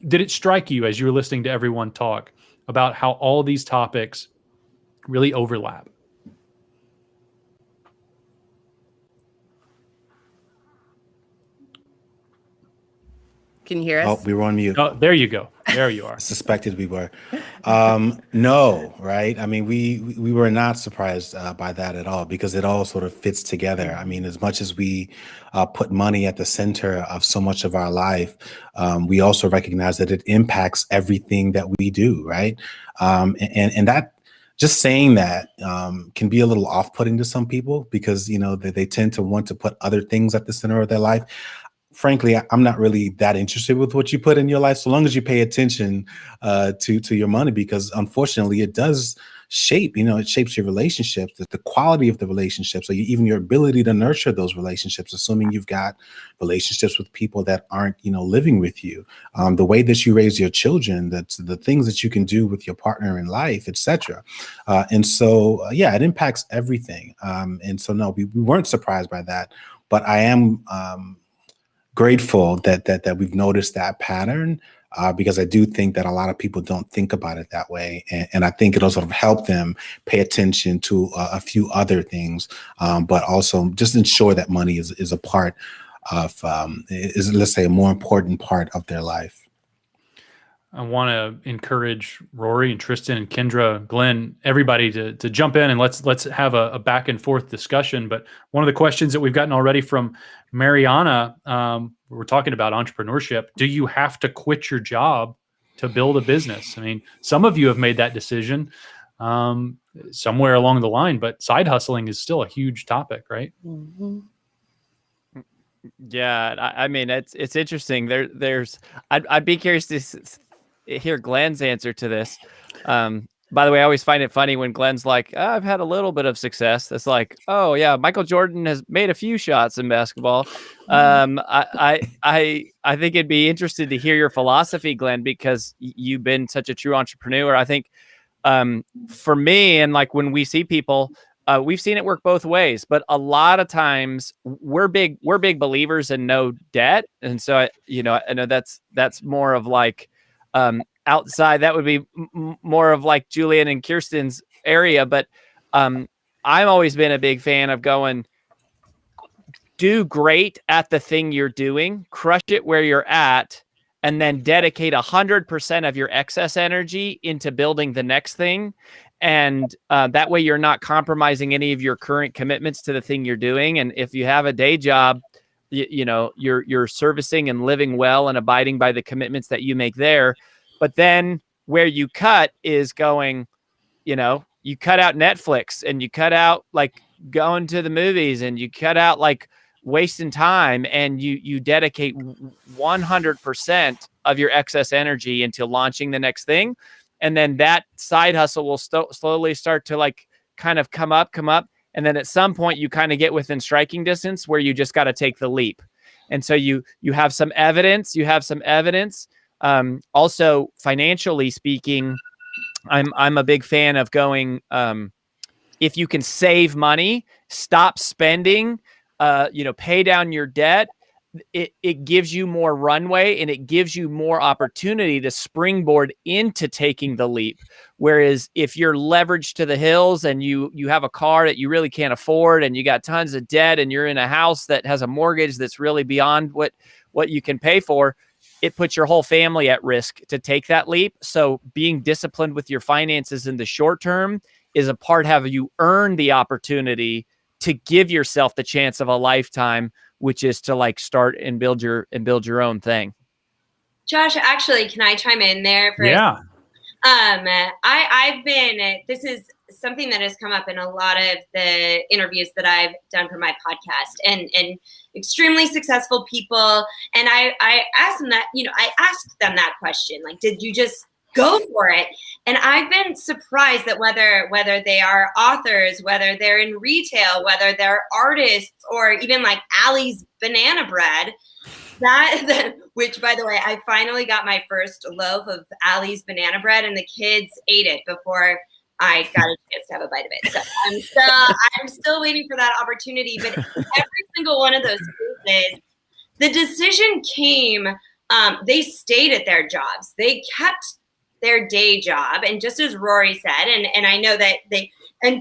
it strike you as you were listening to everyone talk about how all these topics really overlap? Can you hear us? Oh, we were on mute. Oh, there you go. There you are. I suspected we were. No, right? I mean, we were not surprised by that at all, because it all sort of fits together. I mean, as much as we put money at the center of so much of our life, we also recognize that it impacts everything that we do, right? And that, just saying that can be a little off-putting to some people, because they tend to want to put other things at the center of their life. Frankly, I'm not really that interested with what you put in your life, so long as you pay attention to your money, because unfortunately it does shape, it shapes your relationships, the quality of the relationships, or even your ability to nurture those relationships, assuming you've got relationships with people that aren't, living with you, the way that you raise your children, the things that you can do with your partner in life, etc. And so, yeah, it impacts everything. And so, no, we weren't surprised by that, but I am grateful that we've noticed that pattern, because I do think that a lot of people don't think about it that way. And I think it'll sort of help them pay attention to a few other things, but also just ensure that money is a part of, let's say, a more important part of their life. I want to encourage Rory and Tristan and Kendra, Glenn, everybody to jump in, and let's have a back and forth discussion. But one of the questions that we've gotten already from Mariana, we're talking about entrepreneurship. Do you have to quit your job to build a business? I mean, some of you have made that decision somewhere along the line, but side hustling is still a huge topic, right? Mm-hmm. Yeah, I mean, it's interesting. I'd be curious to hear Glenn's answer to this. By the way, I always find it funny when Glenn's like, I've had a little bit of success. That's like, oh yeah, Michael Jordan has made a few shots in basketball. I think it'd be interesting to hear your philosophy, Glenn, because you've been such a true entrepreneur. I think for me, and like when we see people, we've seen it work both ways, but a lot of times we're big believers in no debt. And so I know that's more of like, outside, that would be more of like Julian and Kirsten's area. But I've always been a big fan of going, do great at the thing you're doing, crush it where you're at, and then dedicate 100% of your excess energy into building the next thing. And that way you're not compromising any of your current commitments to the thing you're doing. And if you have a day job, you're servicing and living well and abiding by the commitments that you make there. But then where you cut is going, you cut out Netflix, and you cut out like going to the movies, and you cut out like wasting time, and you dedicate 100% of your excess energy into launching the next thing. And then that side hustle will slowly start to like kind of come up. And then at some point you kind of get within striking distance where you just got to take the leap. And so you have some evidence, also financially speaking, I'm a big fan of going, if you can save money, stop spending, pay down your debt, it gives you more runway and it gives you more opportunity to springboard into taking the leap. Whereas if you're leveraged to the hills and you have a car that you really can't afford and you got tons of debt and you're in a house that has a mortgage that's really beyond what you can pay for, it puts your whole family at risk to take that leap. So being disciplined with your finances in the short term is a part have you earned the opportunity to give yourself the chance of a lifetime, which is to like start and build your own thing. Josh, actually, can I chime in there for Yeah. I've been, this is something that has come up in a lot of the interviews that I've done for my podcast and extremely successful people. And I asked them that question, like, did you just go for it? And I've been surprised that whether they are authors, whether they're in retail, whether they're artists, or even like Allie's Banana Bread, which, by the way, I finally got my first loaf of Allie's Banana Bread, and the kids ate it before I got a chance to have a bite of it. So I'm still waiting for that opportunity. But every single one of those cases, the decision came. They stayed at their jobs. They kept their day job, and just as Rory said, and I know that they and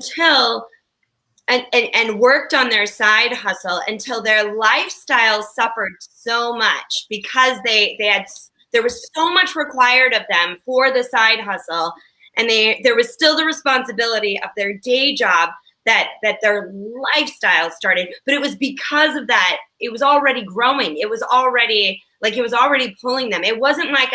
worked on their side hustle until their lifestyle suffered so much because there was so much required of them for the side hustle, and there was still the responsibility of their day job that their lifestyle started. But it was because of that, it was already growing. It was already pulling them. It wasn't like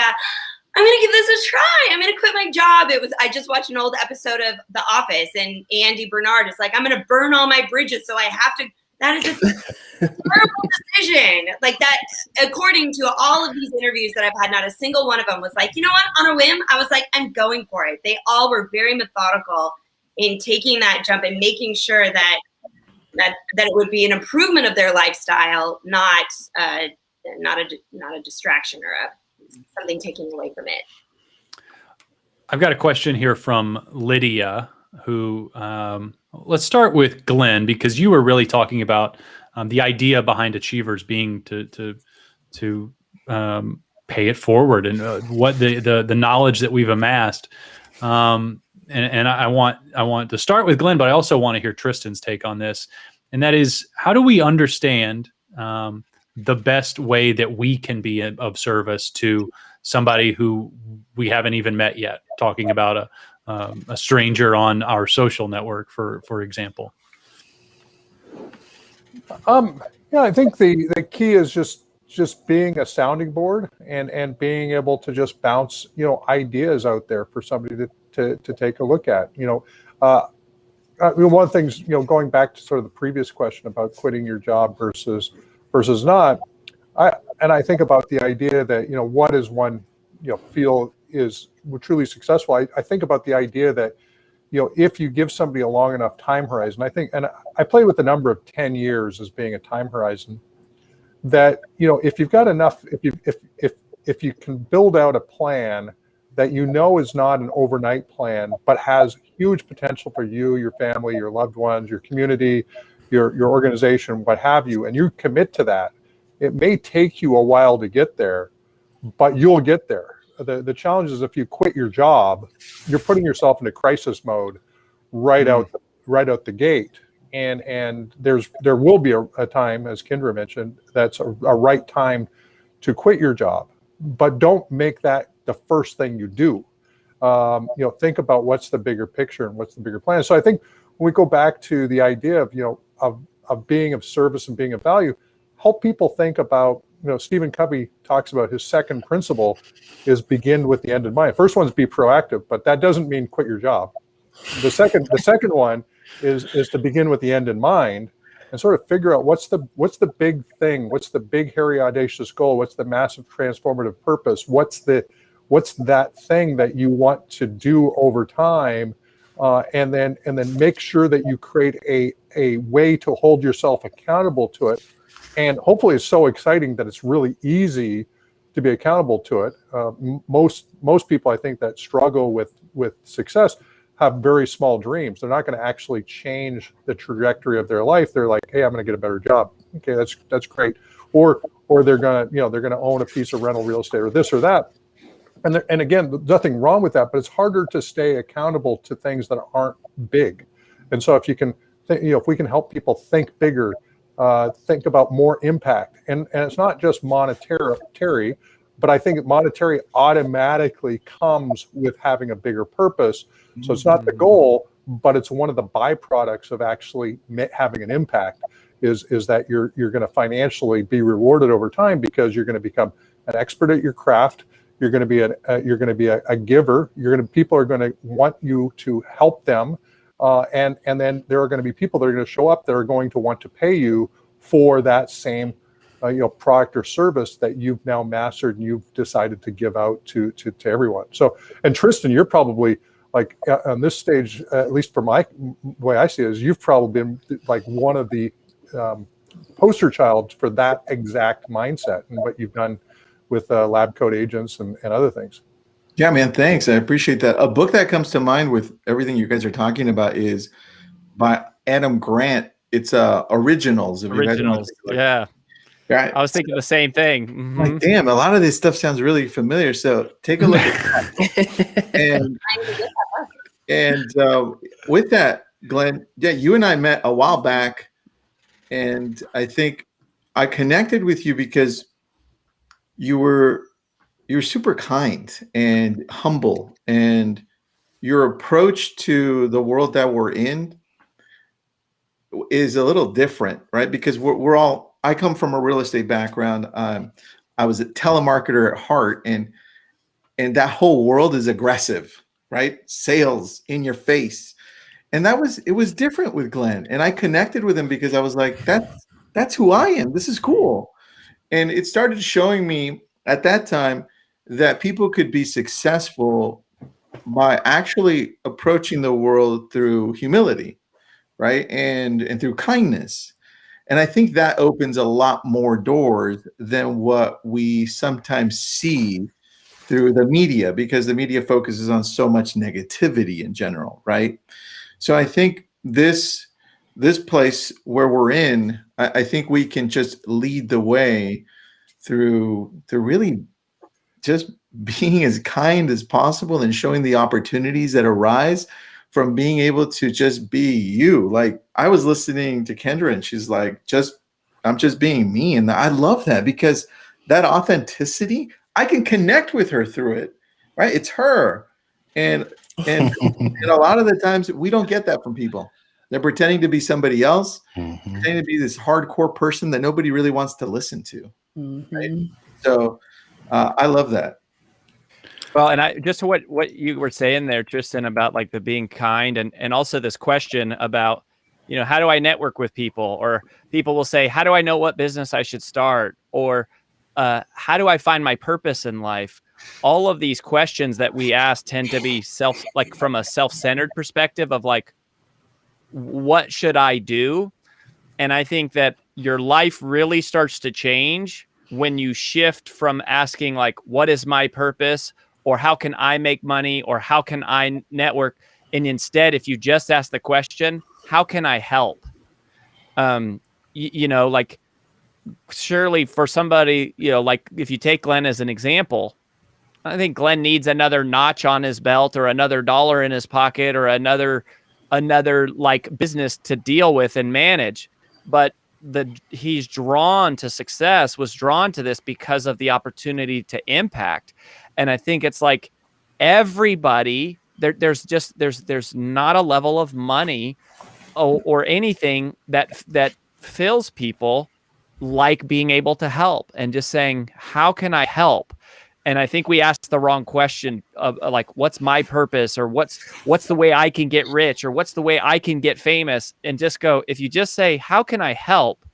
I'm going to give this a try. I'm going to quit my job. I just watched an old episode of The Office, and Andy Bernard is like, I'm going to burn all my bridges. So I have to, that is a terrible decision. Like that, according to all of these interviews that I've had, not a single one of them was like, you know what, on a whim, I was like, I'm going for it. They all were very methodical in taking that jump and making sure that it would be an improvement of their lifestyle, not a distraction or something taking away from it. I've got a question here from Lydia, who let's start with Glenn, because you were really talking about the idea behind Achievers being to pay it forward and what the knowledge that we've amassed. And I want to start with Glenn, but I also want to hear Tristan's take on this. And that is, how do we understand the best way that we can be of service to somebody who we haven't even met yet, talking about a stranger on our social network, for example? I think the key is just being a sounding board and being able to just bounce, ideas out there for somebody to take a look at. One of the things, going back to sort of the previous question about quitting your job versus not, I think about the idea that, what does one, feel is truly successful. I think about the idea that, if you give somebody a long enough time horizon, I think, and I play with the number of 10 years as being a time horizon, that, if you've got enough, if you can build out a plan that is not an overnight plan, but has huge potential for you, your family, your loved ones, your community, your organization, what have you, and you commit to that, it may take you a while to get there, but you'll get there. The challenge is if you quit your job, you're putting yourself into crisis mode right out the gate. And there will be a time, as Kendra mentioned, that's a right time to quit your job, but don't make that the first thing you do. Think about what's the bigger picture and what's the bigger plan. So I think when we go back to the idea of being of service and being of value, help people think about, Stephen Covey talks about his second principle is begin with the end in mind. First one's be proactive, but that doesn't mean quit your job. The second one is to begin with the end in mind and sort of figure out what's the big thing, what's the big, hairy, audacious goal, what's the massive transformative purpose, what's that thing that you want to do over time, and then make sure that you create a way to hold yourself accountable to it. And hopefully it's so exciting that it's really easy to be accountable to it. Most people, I think, that struggle with success have very small dreams. They're not going to actually change the trajectory of their life. They're like, hey, I'm going to get a better job. Okay, that's great. Or they're going to, they're going to own a piece of rental real estate or this or that. And again, nothing wrong with that, but it's harder to stay accountable to things that aren't big. And so if you can, if we can help people think bigger, think about more impact, and it's not just monetary, but I think monetary automatically comes with having a bigger purpose. So it's not the goal, but it's one of the byproducts of actually having an impact. Is that you're going to financially be rewarded over time because you're going to become an expert at your craft. You're going to be a giver. People are going to want you to help them, and then there are going to be people that are going to show up that are going to want to pay you for that same product or service that you've now mastered and you've decided to give out to everyone. So, and Tristan, you're probably like on this stage, at least for my way I see it, is you've probably been like one of the poster child for that exact mindset and what you've done with lab coat agents and other things. Yeah, man, thanks. I appreciate that. A book that comes to mind with everything you guys are talking about is by Adam Grant. It's Originals. Originals. Yeah. Right. I was thinking the same thing. Mm-hmm. Like, damn, a lot of this stuff sounds really familiar. So take a look at that. And with that, Glenn, yeah, you and I met a while back, and I think I connected with you because you were super kind and humble, and your approach to the world that we're in is a little different, right? Because I come from a real estate background. I was a telemarketer at heart, and that whole world is aggressive, right? Sales in your face. And it was different with Glenn. And I connected with him because I was like, that's who I am. This is cool. And it started showing me at that time that people could be successful by actually approaching the world through humility, right? And through kindness. And I think that opens a lot more doors than what we sometimes see through the media, because the media focuses on so much negativity in general, right? So I think this place where we're in, I think we can just lead the way through really just being as kind as possible and showing the opportunities that arise from being able to just be you. Like, I was listening to Kendra and she's like, I'm just being me. And I love that, because that authenticity, I can connect with her through it, right? It's her. And a lot of the times we don't get that from people. They're pretending to be somebody else, pretending to be this hardcore person that nobody really wants to listen to. Right? So I love that. Well, and I just what you were saying there, Tristan, about like the being kind, and also this question about, how do I network with people? Or people will say, how do I know what business I should start? Or how do I find my purpose in life? All of these questions that we ask tend to be from a self-centered perspective of like, what should I do? And I think that your life really starts to change when you shift from asking like, what is my purpose? Or how can I make money? Or how can I network? And instead, if you just ask the question, how can I help? Like, surely for somebody, like if you take Glenn as an example, I think Glenn needs another notch on his belt, or another dollar in his pocket, or another like business to deal with and manage. But he's drawn to success, was drawn to this because of the opportunity to impact. And I think it's like everybody there's not a level of money or anything that fills people like being able to help and just saying, how can I help? And I think we asked the wrong question of like, what's my purpose, or what's the way I can get rich, or what's the way I can get famous, and just go, if you just say, how can I help?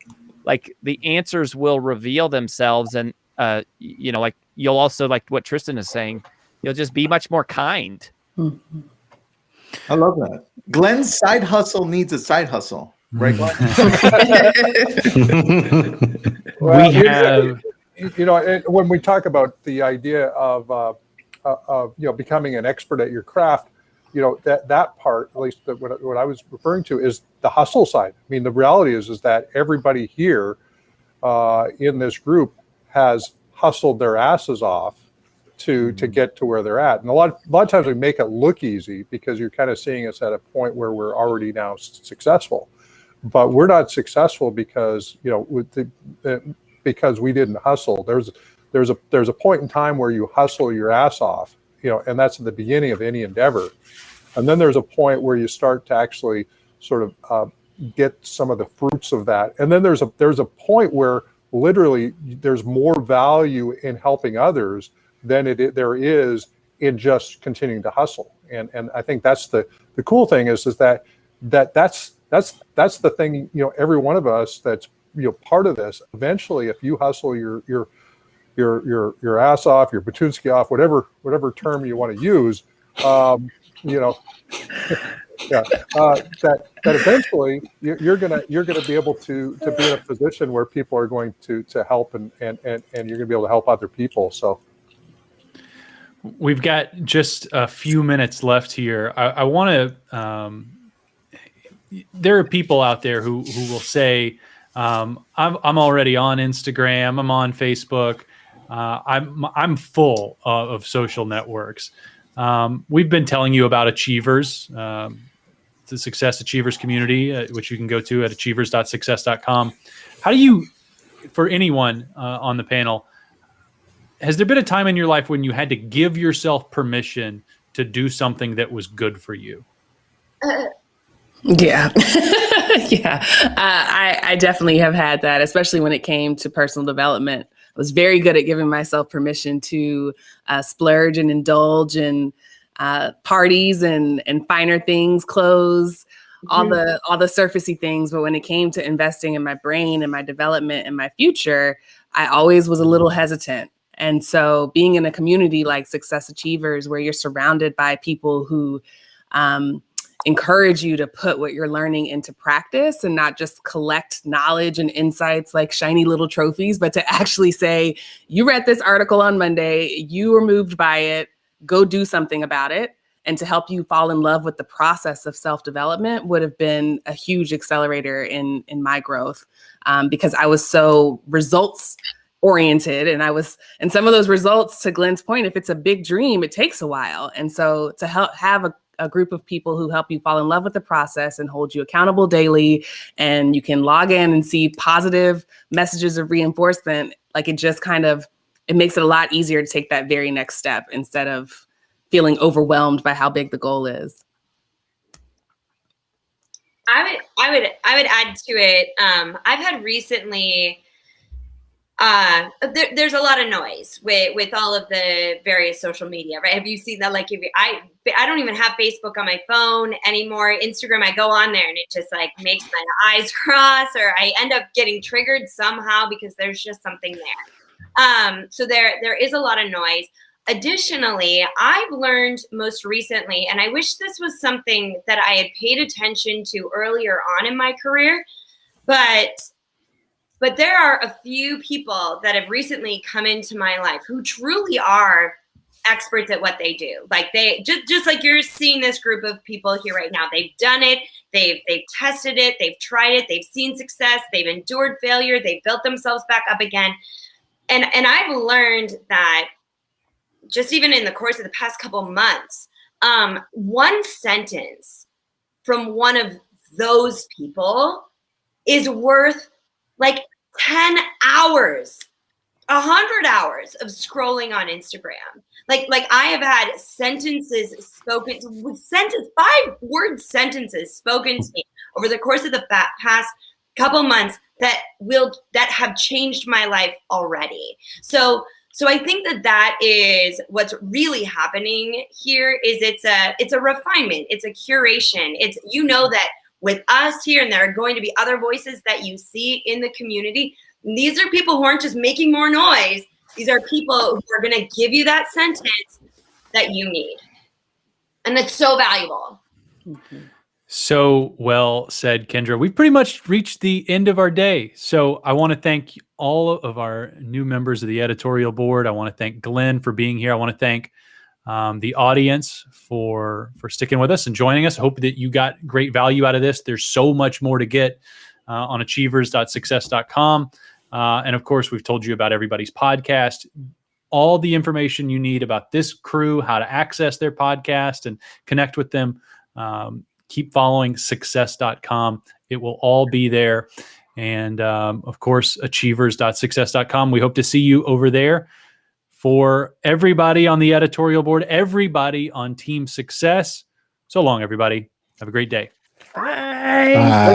Like, the answers will reveal themselves. And, like, you'll also, like what Tristan is saying, you'll just be much more kind. I love that. Glenn's side hustle needs a side hustle. Right, Glenn? Well, We have, when we talk about the idea of becoming an expert at your craft, that part, at least what I was referring to, is the hustle side. I mean, the reality is that everybody here in this group has hustled their asses off to get to where they're at. And a lot of times we make it look easy because you're kind of seeing us at a point where we're already now successful, but we're not successful because because we didn't hustle. There's a point in time where you hustle your ass off, and that's at the beginning of any endeavor. And then there's a point where you start to actually sort of get some of the fruits of that. And then there's a point where literally there's more value in helping others than there is in just continuing to hustle. And I think that's the cool thing is that that's the thing, every one of us that's part of this. Eventually, if you hustle your ass off, your Batunsky off, whatever term you want to use, that eventually you're gonna be able to be in a position where people are going to help and you're gonna be able to help other people. So we've got just a few minutes left here. I want to. There are people out there who will say, "I'm already on Instagram. I'm on Facebook. I'm full of social networks." We've been telling you about Achievers, the Success Achievers community, which you can go to at achievers.success.com. How do you, for anyone on the panel, has there been a time in your life when you had to give yourself permission to do something that was good for you? Yeah. Yeah. I definitely have had that, especially when it came to personal development. I was very good at giving myself permission to splurge and indulge in parties and finer things, clothes, all the surfacey things. But when it came to investing in my brain and my development and my future, I always was a little hesitant. And so being in a community like Success Achievers, where you're surrounded by people who encourage you to put what you're learning into practice and not just collect knowledge and insights like shiny little trophies, but to actually say, you read this article on Monday, you were moved by it, go do something about it. And to help you fall in love with the process of self-development would have been a huge accelerator in my growth, because I was so results oriented, and some of those results, to Glenn's point, if it's a big dream, it takes a while. And so to have a group of people who help you fall in love with the process and hold you accountable daily, and you can log in and see positive messages of reinforcement, like it makes it a lot easier to take that very next step instead of feeling overwhelmed by how big the goal is. I would add to it. I've had recently, there's a lot of noise with all of the various social media, right? Have you seen that? Like, I don't even have Facebook on my phone anymore. Instagram, I go on there and it just like makes my eyes cross, or I end up getting triggered somehow because there's just something there. So there is a lot of noise. Additionally, I've learned most recently, and I wish this was something that I had paid attention to earlier on in my career, but there are a few people that have recently come into my life who truly are experts at what they do. Like they just like you're seeing this group of people here right now. They've done it. They've tested it. They've tried it. They've seen success. They've endured failure. They've built themselves back up again. And I've learned that just even in the course of the past couple months, one sentence from one of those people is worth like 10 hours, 100 hours of scrolling on Instagram. Like I have had sentences spoken, 5-word sentences spoken to me over the course of the past couple months that have changed my life already. So I think that is what's really happening here. Is it's a refinement, it's a curation. It's, that with us here, and there are going to be other voices that you see in the community. These are people who aren't just making more noise. These are people who are going to give you that sentence that you need. And that's so valuable. Mm-hmm. So well said, Kendra. We've pretty much reached the end of our day. So I want to thank all of our new members of the editorial board. I want to thank Glenn for being here. I want to thank the audience for sticking with us and joining us. I hope that you got great value out of this. There's so much more to get on achievers.success.com. And of course, we've told you about everybody's podcast, all the information you need about this crew, how to access their podcast and connect with them. Keep following success.com. It will all be there. And of course, achievers.success.com. We hope to see you over there. For everybody on the editorial board, everybody on Team Success, so long, everybody. Have a great day. Bye. Bye.